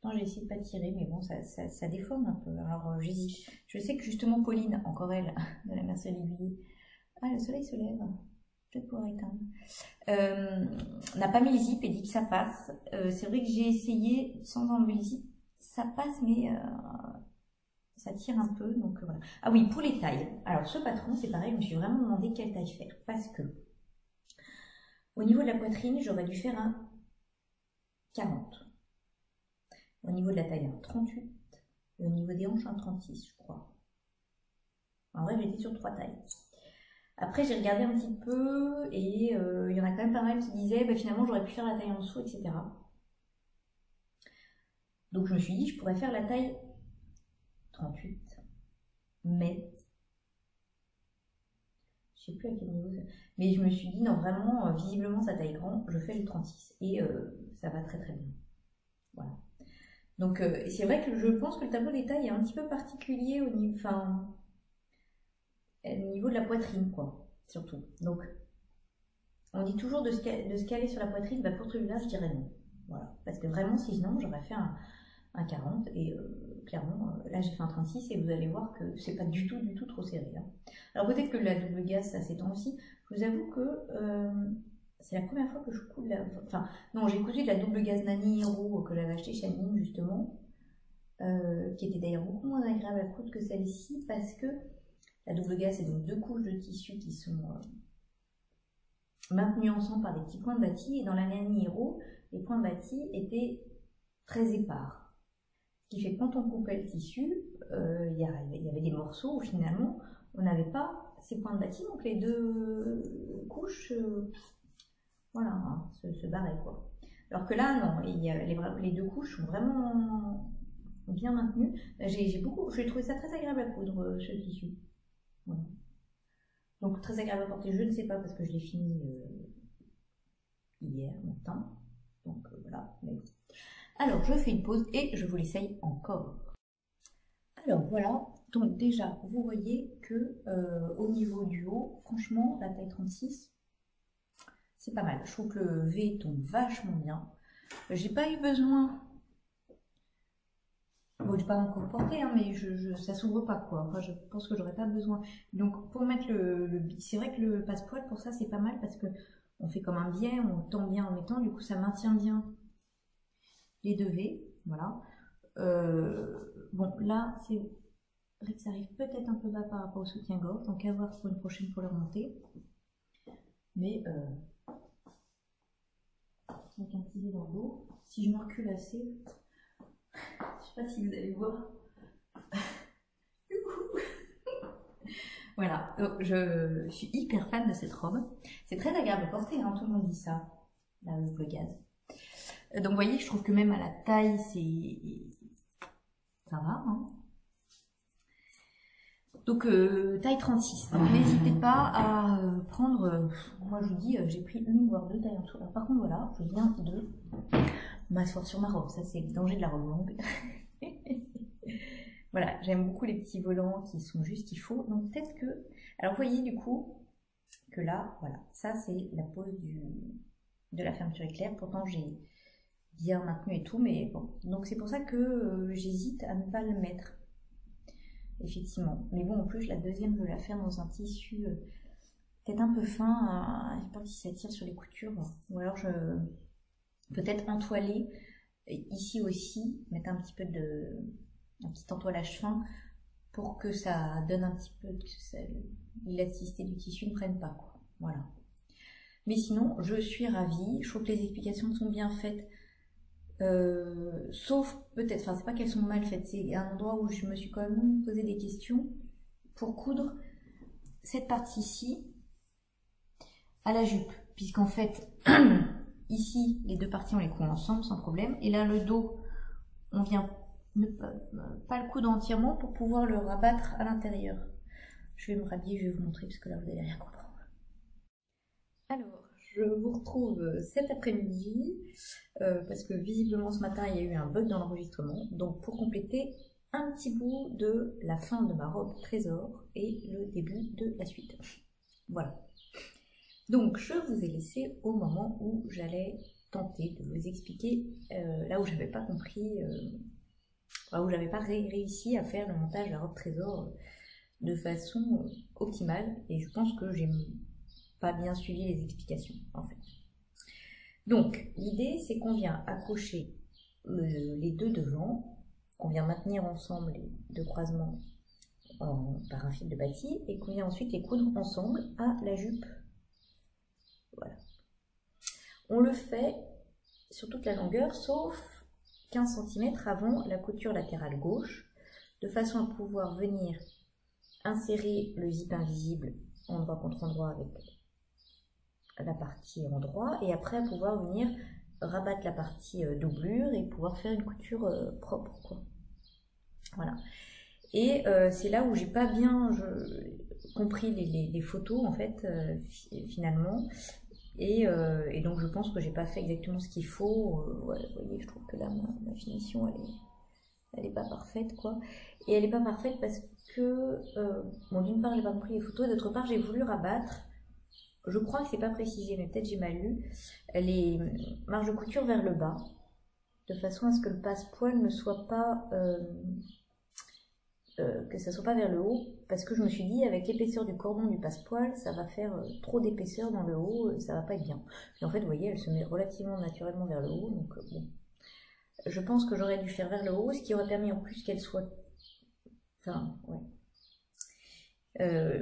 Pourtant, j'ai essayé de pas tirer, mais bon, ça déforme un peu. Alors, j'hésite. Je sais que, justement, Pauline, encore elle, de la mercerie Villiers, ah, le soleil se lève. Peut-être pouvoir éteindre. N'a pas mis le zip et dit que ça passe. C'est vrai que j'ai essayé sans enlever le zip. Ça passe, mais ça tire un peu. Donc voilà. Ah oui, pour les tailles. Alors ce patron, c'est pareil, je me suis vraiment demandé quelle taille faire. Parce que au niveau de la poitrine, j'aurais dû faire un 40. Au niveau de la taille, un 38. Et au niveau des hanches, un 36, je crois. En vrai, j'étais sur 3 tailles. Après, j'ai regardé un petit peu et il y en a quand même pas mal qui disaient bah, finalement j'aurais pu faire la taille en dessous, etc. Donc je me suis dit je pourrais faire la taille 38, mais je sais plus à quel niveau. Mais je me suis dit non, vraiment, visiblement sa taille grand, je fais le 36 et ça va très bien. Voilà. Donc c'est vrai que je pense que le tableau des tailles est un petit peu particulier au niveau. Enfin, au niveau de la poitrine, quoi, surtout. Donc, on dit toujours de se caler sur la poitrine, bah pour celui-là, je dirais non. Voilà. Parce que vraiment, sinon, j'aurais fait un 40, et clairement, là, j'ai fait un 36, et vous allez voir que c'est pas du tout trop serré. Hein. Alors, peut-être que la double gaz, ça s'étend aussi. Je vous avoue que c'est la première fois que je couds de la... Enfin, non, j'ai cousu de la double gaz Nani Hero que j'avais acheté chez Anneline, justement, qui était d'ailleurs beaucoup moins agréable à coudre que celle-ci, parce que la double gaz, c'est donc 2 couches de tissu qui sont maintenues ensemble par des petits points de bâtis. Et dans la Nani Hero, les points de bâtis étaient très épars. Ce qui fait que quand on coupait le tissu, il y avait des morceaux où finalement, on n'avait pas ces points de bâtis. Donc les 2 couches, voilà, hein, se barraient, quoi. Alors que là, non, les 2 couches sont vraiment bien maintenues. J'ai trouvé ça très agréable à coudre, ce tissu. Voilà. Donc très agréable à porter, je ne sais pas parce que je l'ai fini hier matin. Donc voilà. Mais... Alors je fais une pause et je vous l'essaye encore. Alors voilà, donc déjà vous voyez que au niveau du haut, franchement la taille 36, c'est pas mal. Je trouve que le V tombe vachement bien. J'ai pas eu besoin. Bon, je pas encore porté, hein, mais ça s'ouvre pas, quoi. Enfin, je pense que j'aurais pas besoin. Donc, pour mettre c'est vrai que le passepoil, pour ça, c'est pas mal parce que on fait comme un biais, on tend bien en mettant, du coup, ça maintient bien les 2 V. Voilà. Bon, là, c'est vrai que ça arrive peut-être un peu bas par rapport au soutien-gorge, donc à voir pour une prochaine pour le remonter. Mais avec un petit V dans le dos. Si je me recule assez, je sais pas si vous allez voir. Voilà, donc je suis hyper fan de cette robe. C'est très agréable à porter, hein, tout le monde dit ça, là, le gaz. Donc vous voyez, je trouve que même à la taille, ça va. Hein. Donc taille 36. Donc n'hésitez pas à prendre, moi je vous dis, j'ai pris une voire deux tailles en dessous. Alors, par contre voilà, je viens de m'asseoir sur ma robe, ça c'est le danger de la robe longue. Voilà, j'aime beaucoup les petits volants qui sont juste qu'il faut. Donc peut-être que, alors vous voyez du coup que là, voilà, ça c'est la pose de la fermeture éclair. Pourtant j'ai bien maintenu et tout, mais bon. Donc c'est pour ça que j'hésite à ne pas le mettre. Effectivement. Mais bon, en plus, la deuxième, je vais la faire dans un tissu peut-être un peu fin. Je sais pas si ça tire sur les coutures. Ou alors, peut-être entoiler ici aussi, mettre un petit peu un petit entoilage fin pour que ça donne un petit peu, que l'élasticité du tissu ne prenne pas, quoi. Voilà. Mais sinon, je suis ravie. Je trouve que les explications sont bien faites. Sauf peut-être, enfin c'est pas qu'elles sont mal faites, c'est un endroit où je me suis quand même posé des questions pour coudre cette partie-ci à la jupe, puisqu'en fait ici les deux parties on les coud ensemble sans problème, et là le dos on vient ne pas le coudre entièrement pour pouvoir le rabattre à l'intérieur. Je vais me rhabiller, je vais vous montrer parce que là vous allez rien comprendre. Alors je vous retrouve cet après-midi parce que visiblement ce matin il y a eu un bug dans l'enregistrement. Donc pour compléter un petit bout de la fin de ma robe trésor et le début de la suite. Voilà. Donc je vous ai laissé au moment où j'allais tenter de vous expliquer là où j'avais pas compris, où j'avais pas réussi à faire le montage de la robe trésor de façon optimale. Et je pense que j'ai pas bien suivi les explications en fait. Donc l'idée c'est qu'on vient accrocher les deux devants, qu'on vient maintenir ensemble les deux croisements par un fil de bâti et qu'on vient ensuite les coudre ensemble à la jupe. Voilà. On le fait sur toute la longueur sauf 15 cm avant la couture latérale gauche, de façon à pouvoir venir insérer le zip invisible endroit contre endroit avec la partie endroit et après pouvoir venir rabattre la partie doublure et pouvoir faire une couture propre, quoi. Voilà. Et c'est là où j'ai pas bien compris les photos en fait finalement et donc je pense que j'ai pas fait exactement ce qu'il faut. Ouais, vous voyez, je trouve que là ma finition elle est pas parfaite, quoi. Et elle est pas parfaite parce que bon, d'une part j'ai pas compris les photos, d'autre part j'ai voulu rabattre. Je crois que c'est pas précisé, mais peut-être j'ai mal lu, les marges de couture vers le bas, de façon à ce que le passe-poil ne soit pas, que ça soit pas vers le haut, parce que je me suis dit avec l'épaisseur du cordon du passe-poil, ça va faire trop d'épaisseur dans le haut, ça va pas être bien. Et en fait, vous voyez, elle se met relativement naturellement vers le haut, donc bon. Je pense que j'aurais dû faire vers le haut, ce qui aurait permis en plus qu'elle soit, enfin, ouais.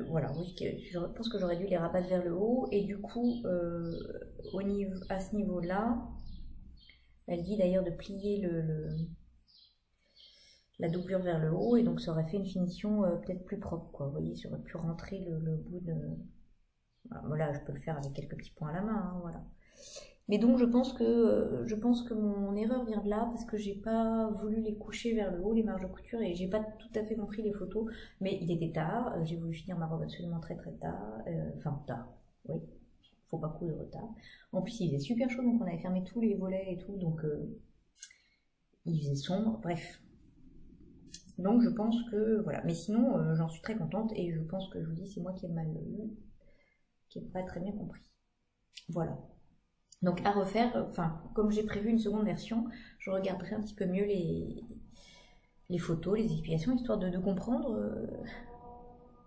Voilà, oui, je pense que j'aurais dû les rabattre vers le haut et du coup à ce niveau là elle dit d'ailleurs de plier la doublure vers le haut et donc ça aurait fait une finition peut-être plus propre, quoi. Vous voyez, j'aurais pu rentrer le bout de, voilà, je peux le faire avec quelques petits points à la main, hein, voilà. Mais donc je pense que mon erreur vient de là parce que j'ai pas voulu les coucher vers le haut, les marges de couture, et j'ai pas tout à fait compris les photos. Mais il était tard, j'ai voulu finir ma robe absolument très très tard, enfin tard, oui, faut pas coudre tard. En plus il faisait super chaud donc on avait fermé tous les volets et tout, donc il faisait sombre, bref. Donc je pense que voilà, mais sinon j'en suis très contente et je pense que je vous dis c'est moi qui ai mal lu, qui n'ai pas très bien compris. Voilà. Donc à refaire, enfin comme j'ai prévu une seconde version, je regarderai un petit peu mieux les photos, les explications, histoire de comprendre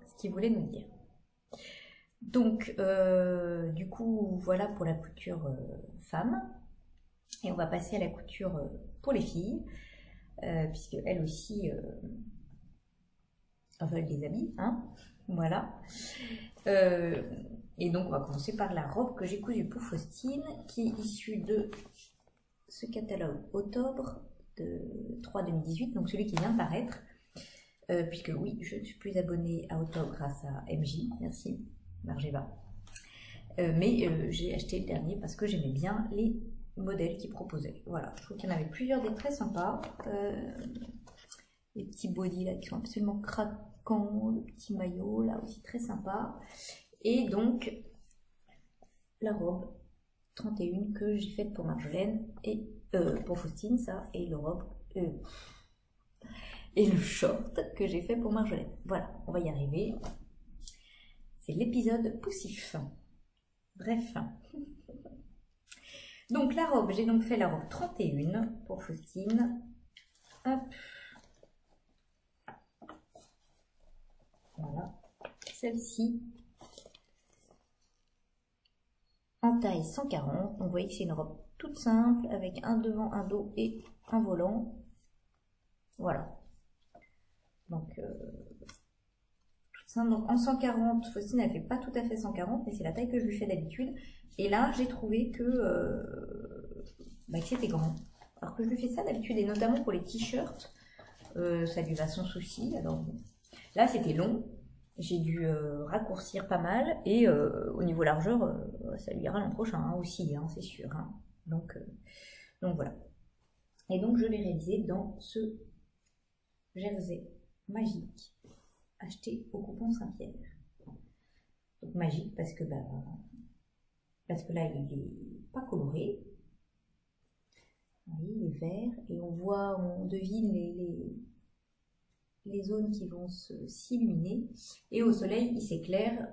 ce qu'il voulait nous dire. Donc du coup voilà pour la couture femme, et on va passer à la couture pour les filles, puisque elles aussi veulent des habits, hein, voilà. Et donc on va commencer par la robe que j'ai cousue pour Faustine, qui est issue de ce catalogue Octobre de 3-2018, donc celui qui vient de paraître. Puisque oui, je ne suis plus abonnée à Octobre grâce à MJ, merci Margeva. Mais j'ai acheté le dernier parce que j'aimais bien les modèles qu'ils proposaient. Voilà, je trouve qu'il y en avait plusieurs des très sympas. Les petits bodys là qui sont absolument craquants, le petit maillot là aussi très sympa. Et donc la robe 31 que j'ai faite pour Marjolaine et pour Faustine, ça, et le robe et le short que j'ai fait pour Marjolaine. Voilà, on va y arriver. C'est l'épisode poussif. Bref. Donc la robe, j'ai donc fait la robe 31 pour Faustine. Hop. Voilà. Celle-ci. En taille 140. Donc vous voyez que c'est une robe toute simple avec un devant, un dos et un volant. Voilà. Donc, toute simple. Donc en 140, Faustine elle fait pas tout à fait 140, mais c'est la taille que je lui fais d'habitude. Et là, j'ai trouvé que c'était grand. Alors que je lui fais ça d'habitude, et notamment pour les t-shirts, ça lui va sans souci. Alors là, c'était long. J'ai dû raccourcir pas mal. Et au niveau largeur, ça lui ira l'an prochain hein, aussi, hein, c'est sûr. Hein. Donc voilà. Et donc, je l'ai réalisé dans ce jersey magique acheté au coupon Saint-Pierre. Donc magique parce que là il est pas coloré. Oui, il est vert et on devine les zones qui vont s'illuminer et au soleil il s'éclaire.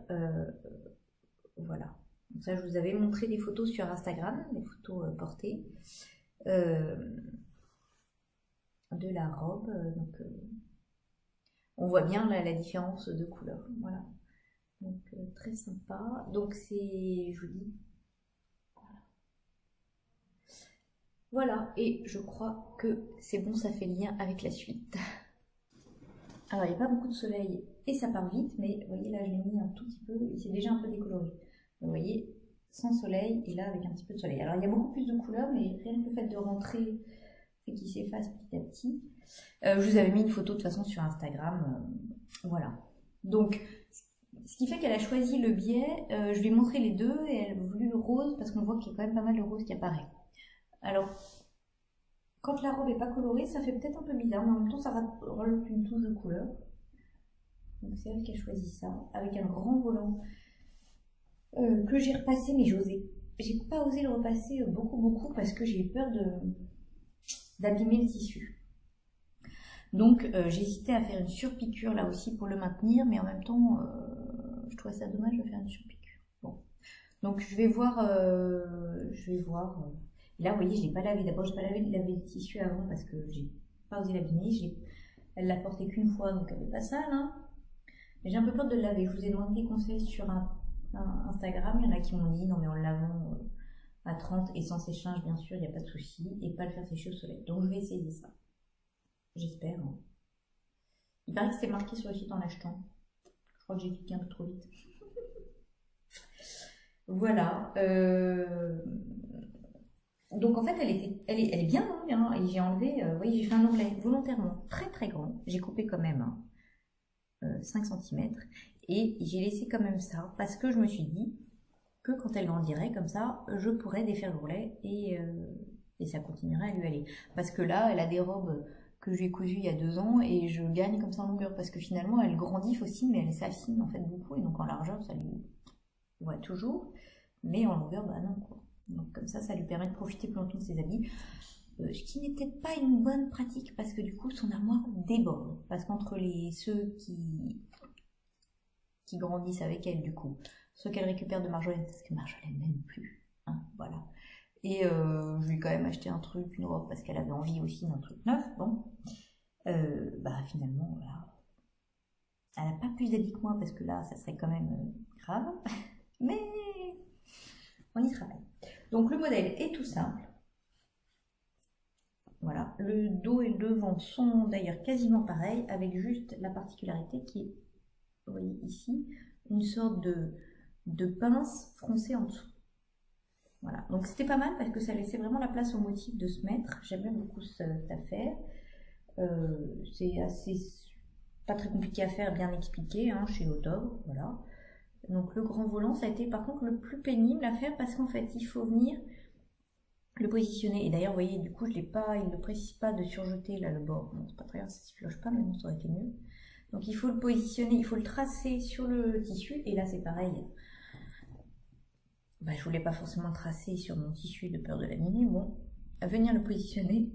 Voilà. Donc ça, je vous avais montré des photos sur Instagram, des photos portées de la robe. Donc on voit bien la différence de couleur. Voilà. Donc très sympa. Donc c'est, je vous dis, voilà. Et je crois que c'est bon, ça fait lien avec la suite. Alors il n'y a pas beaucoup de soleil et ça part vite, mais vous voyez là je l'ai mis un tout petit peu et c'est déjà un peu décoloré. Vous voyez, sans soleil et là avec un petit peu de soleil. Alors il y a beaucoup plus de couleurs, mais rien que le fait de rentrer et qu'il s'efface petit à petit. Je vous avais mis une photo de toute façon sur Instagram. Voilà. Donc, ce qui fait qu'elle a choisi le biais. Je lui ai montré les deux et elle a voulu le rose parce qu'on voit qu'il y a quand même pas mal de rose qui apparaît. Alors, quand la robe n'est pas colorée, ça fait peut-être un peu bizarre, mais en même temps, ça rajoute une touche de couleur. Donc, c'est elle qui a choisi ça, avec un grand volant que j'ai repassé, mais j'ai pas osé le repasser beaucoup parce que j'ai eu peur d'abîmer le tissu. Donc j'hésitais à faire une surpiqûre là aussi pour le maintenir, mais en même temps je trouvais ça dommage de faire une surpiqûre. Bon, donc je vais voir. Là vous voyez, je l'ai pas lavé. D'abord j'ai pas lavé le tissu avant parce que j'ai pas osé l'abîmer. Elle l'a porté qu'une fois, donc elle est pas sale. Hein. Mais j'ai un peu peur de le laver. Je vous ai demandé des conseils sur Instagram. Il y en a qui m'ont dit non mais en le lavant à 30 et sans séchage bien sûr, il n'y a pas de souci, et pas le faire sécher au soleil. Donc je vais essayer ça. J'espère. Hein. Il paraît que c'était marqué sur le site en l'achetant. Je crois que j'ai cliqué un peu trop vite. Voilà. Donc en fait, elle est bien longue. Hein, et j'ai enlevé, vous voyez, j'ai fait un ourlet volontairement très très grand. J'ai coupé quand même 5 cm. Et j'ai laissé quand même ça parce que je me suis dit que quand elle grandirait comme ça, je pourrais défaire l'ourlet et ça continuerait à lui aller. Parce que là, elle a des robes que j'ai cousues il y a 2 ans et je gagne comme ça en longueur parce que finalement, elle grandit aussi, mais elle s'affine en fait beaucoup et donc en largeur, ça lui voit toujours, mais en longueur, bah non quoi. Donc comme ça lui permet de profiter plus longtemps de ses habits. Ce qui n'est peut-être pas une bonne pratique parce que du coup, son armoire déborde. Parce qu'entre ceux qui grandissent avec elle, du coup, ceux qu'elle récupère de Marjolaine, parce que Marjolaine n'aime plus. Hein, voilà. Et je lui ai quand même acheté un truc, une robe, parce qu'elle avait envie aussi d'un truc neuf. Bon. Finalement, voilà. Elle n'a pas plus d'habits que moi, parce que là, ça serait quand même grave. Mais on y travaille. Donc le modèle est tout simple. Voilà. Le dos et le devant sont d'ailleurs quasiment pareils, avec juste la particularité qui est, vous voyez ici, une sorte de de pince froncée en dessous. Voilà, donc c'était pas mal parce que ça laissait vraiment la place au motif de se mettre. J'aimais beaucoup cette affaire. C'est assez pas très compliqué à faire, bien expliqué hein, chez Otog, voilà. Donc le grand volant, ça a été par contre le plus pénible à faire parce qu'en fait il faut venir le positionner. Et d'ailleurs, vous voyez, du coup, il ne précise pas de surjeter là le bord. Bon, c'est pas très grave, ça ne se filoche pas, mais bon, ça aurait été mieux. Donc il faut le positionner, il faut le tracer sur le tissu. Et là, c'est pareil. Bah, je voulais pas forcément le tracer sur mon tissu de peur de l'abîmer. Bon, à venir le positionner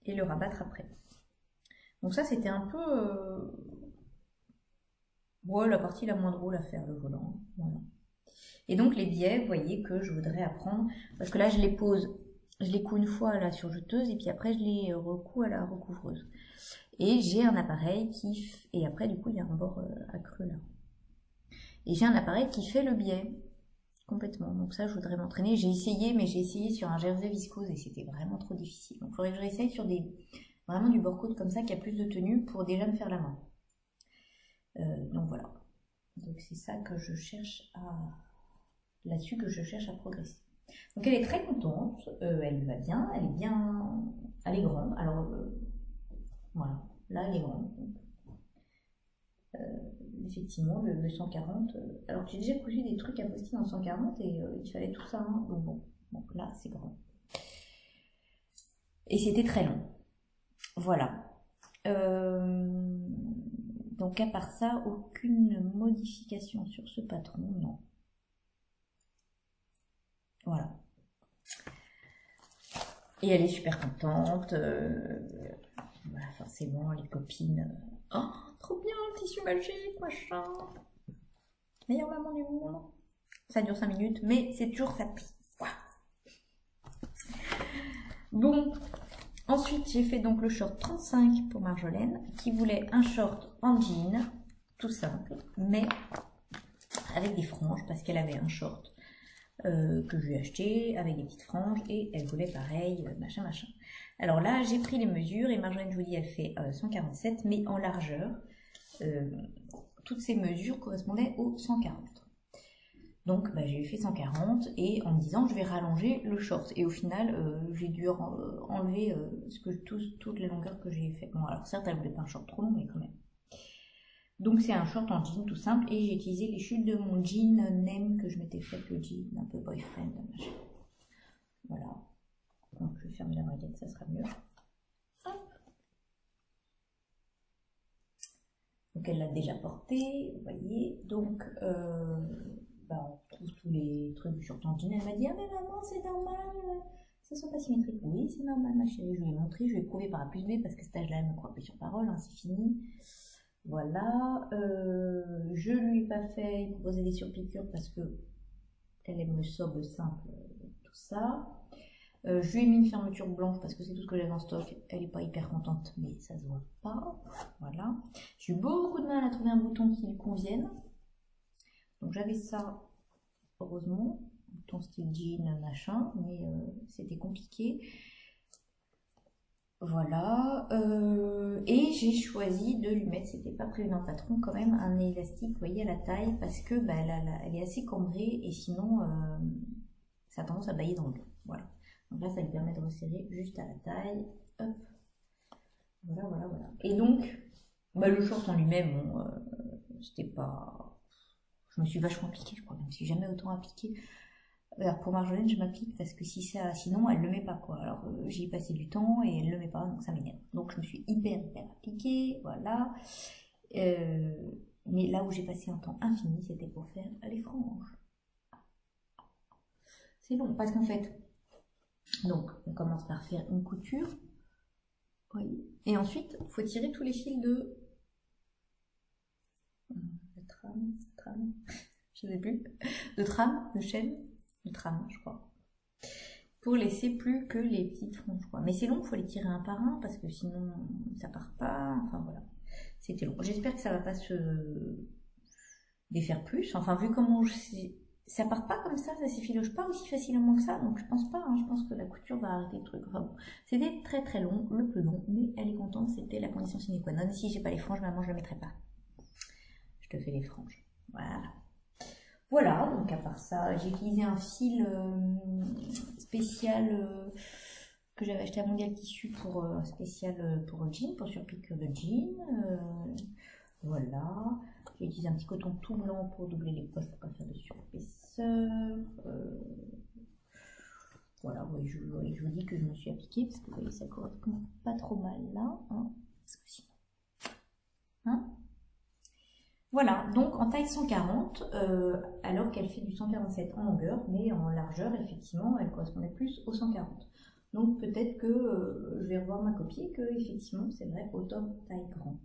et le rabattre après. Donc ça, c'était un peu... Ouais, la partie la moins drôle à faire, le volant. Voilà. Et donc les biais, vous voyez que je voudrais apprendre, parce que là, je les pose, je les couds une fois à la surjeteuse, et puis après, je les recouds à la recouvreuse. Et j'ai un appareil qui... Et après, du coup, il y a un bord accru là. Et j'ai un appareil qui fait le biais. Complètement. Donc ça, je voudrais m'entraîner. J'ai essayé, mais j'ai essayé sur un jersey viscose et c'était vraiment trop difficile. Donc il faudrait que je réessaye sur vraiment du bord côte comme ça qui a plus de tenue pour déjà me faire la main. Donc voilà. Donc c'est ça que je cherche là-dessus que je cherche à progresser. Donc elle est très contente. Elle va bien. Elle est grande. Alors voilà. Là, elle est grande. Effectivement, le 140. Alors j'ai déjà cousu des trucs à poster en 140 et il fallait tout ça. Hein, donc bon, là c'est grand. Et c'était très long. Voilà. Donc à part ça, aucune modification sur ce patron, non. Voilà. Et elle est super contente. Voilà, forcément, les copines. Oh, trop bien, le tissu magique, machin. Meilleure maman du monde. Ça dure 5 minutes, mais c'est toujours ça plie. Wow. Bon, ensuite j'ai fait donc le short 35 pour Marjolaine, qui voulait un short en jean, tout simple, mais avec des franges, parce qu'elle avait un short que je lui ai acheté avec des petites franges, et elle voulait pareil, machin. Alors là, j'ai pris les mesures, et Marjolaine, je vous dis, elle fait 147, mais en largeur. Toutes ces mesures correspondaient au 140. Donc j'ai fait 140 et en me disant je vais rallonger le short. Et au final, j'ai dû enlever toutes les longueurs que j'ai fait. Bon, alors certes, elle voulait pas un short trop long, mais quand même. Donc c'est un short en jean tout simple et j'ai utilisé les chutes de mon jean Nem que je m'étais fait, le jean un peu boyfriend. Machin. Voilà. Donc je vais fermer la moitié, ça sera mieux. Hop. Donc elle l'a déjà porté, vous voyez. Donc on trouve tous les trucs du short en jean. Elle m'a dit ah mais maman c'est normal, ça sont pas symétriques. Oui c'est normal ma chérie, je lui ai montré, je lui ai prouvé par A plus B parce qu'à cet âge-là elle ne me croit plus sur parole, hein, c'est fini. Voilà, je lui ai pas fait proposer des surpiqûres parce que elle aime le sobre simple, tout ça. Je lui ai mis une fermeture blanche parce que c'est tout ce que j'avais en stock. Elle n'est pas hyper contente, mais ça se voit pas. Voilà. J'ai eu beaucoup de mal à trouver un bouton qui lui convienne. Donc j'avais ça, heureusement, bouton style jean, machin, mais c'était compliqué. Voilà. Et j'ai choisi de lui mettre, c'était pas prévu dans le patron, quand même un élastique, vous voyez, à la taille, parce que elle est assez cambrée et sinon ça a tendance à bailler dans le dos. Voilà. Donc là, ça lui permet de resserrer juste à la taille. Hop. Voilà. Et donc, le short en lui-même, bon, c'était pas... Je me suis vachement appliquée, je crois. Je me suis jamais autant appliquée. Alors pour Marjolaine, je m'applique parce que sinon, elle le met pas, quoi. Alors, j'y ai passé du temps et elle le met pas, donc ça m'énerve. Donc, je me suis hyper appliquée, voilà. Mais là où j'ai passé un temps infini, c'était pour faire les franges. C'est long, parce qu'en fait... Donc, on commence par faire une couture. Oui. Et ensuite, il faut tirer tous les fils de trame, je ne sais plus, de trame, de chaîne, de trame, je crois, pour laisser plus que les petites franges, quoi. Mais c'est long, il faut les tirer un par un, parce que sinon, ça part pas, enfin voilà, c'était long. J'espère que ça va pas se défaire plus, enfin, vu comment ça part pas comme ça s'effiloche pas aussi facilement que ça, donc je pense pas, hein, je pense que la couture va arrêter le truc. Enfin bon, c'était très très long, le plus long, mais elle est contente, c'était la condition sine qua non. Si j'ai pas les franges, maman, je le mettrai pas. Je te fais les franges, voilà. Voilà, donc à part ça, j'ai utilisé un fil spécial que j'avais acheté à Mondial Tissu pour spécial pour le jean, pour surpiqûre de jean. Voilà, j'ai utilisé un petit coton tout blanc pour doubler les poches pour pas faire de surépaisseur. Voilà, ouais, je vous dis que je me suis appliquée parce que vous voyez, ça correspond pas trop mal là. Hein, parce que sinon. Hein, voilà, donc en taille 140, alors qu'elle fait du 147 en longueur, mais en largeur, effectivement, elle correspondait plus au 140. Donc peut-être que je vais revoir ma copie et que, effectivement, c'est vrai, au top taille grand.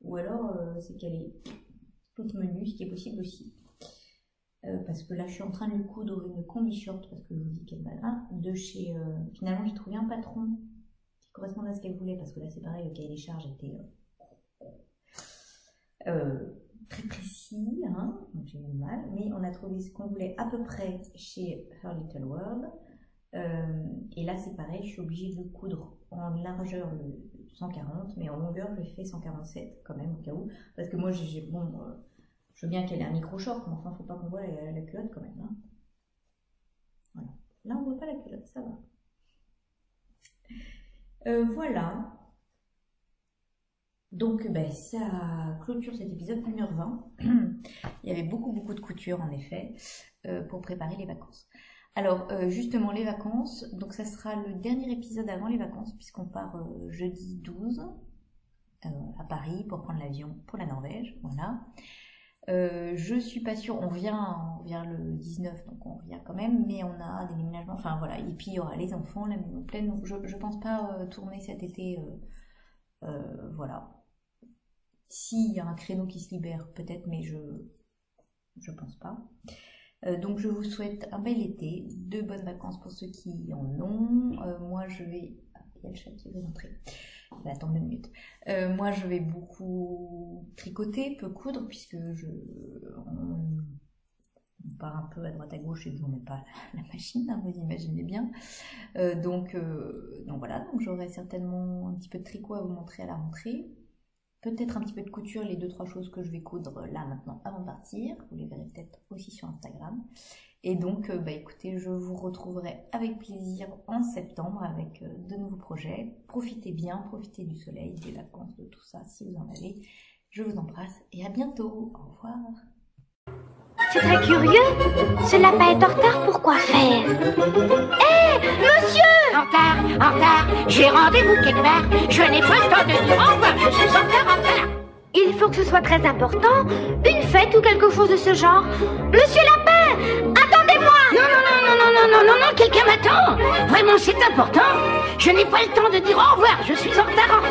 Ou alors, c'est qu'elle est toute menue, ce qui est possible aussi. Parce que là, je suis en train de lui coudre une combi short, parce que je vous dis qu'elle malin, de chez... finalement, j'ai trouvé un patron qui correspondait à ce qu'elle voulait, parce que là, c'est pareil, le cahier des charges était... très précis, hein, donc j'ai eu mal, mais on a trouvé ce qu'on voulait à peu près chez Her Little World. Et là c'est pareil, je suis obligée de coudre en largeur le 140, mais en longueur je fais 147 quand même au cas où, parce que moi bon, je veux bien qu'elle ait un micro short, mais enfin faut pas qu'on voit la culotte quand même. Hein. Voilà. Là on voit pas la culotte, ça va. Voilà. Donc ben, ça clôture cet épisode 1h20. Il y avait beaucoup de couture en effet pour préparer les vacances. Alors justement les vacances, donc ça sera le dernier épisode avant les vacances puisqu'on part jeudi 12 à Paris pour prendre l'avion pour la Norvège. Voilà. Je suis pas sûre, on revient le 19, donc on revient quand même, mais on a des déménagements, enfin voilà, et puis il y aura les enfants, la maison pleine, donc je pense pas tourner cet été, voilà. S'il y a un créneau qui se libère, peut-être, mais je pense pas. Donc je vous souhaite un bel été, de bonnes vacances pour ceux qui en ont. Moi je vais... Il y a le chat qui veut rentrer. Il va attendre 2 minutes. Moi je vais beaucoup tricoter, peu coudre, puisque on part un peu à droite à gauche et que j'en ai pas la machine, hein, vous imaginez bien. Donc voilà, donc j'aurai certainement un petit peu de tricot à vous montrer à la rentrée. Peut-être un petit peu de couture, les 2-3 choses que je vais coudre là maintenant avant de partir. Vous les verrez peut-être aussi sur Instagram. Et donc, bah, écoutez, je vous retrouverai avec plaisir en septembre avec de nouveaux projets. Profitez bien, profitez du soleil, des vacances, de tout ça si vous en avez. Je vous embrasse et à bientôt. Au revoir. C'est très curieux. Ce lapin est en retard pour quoi faire? Hé, monsieur! En retard, j'ai rendez-vous quelque part. Je n'ai pas le temps de dire au revoir, je suis en retard. Il faut que ce soit très important, une fête ou quelque chose de ce genre. Monsieur Lapin, attendez-moi! Non, quelqu'un m'attend. Vraiment, c'est important. Je n'ai pas le temps de dire au revoir, je suis en retard.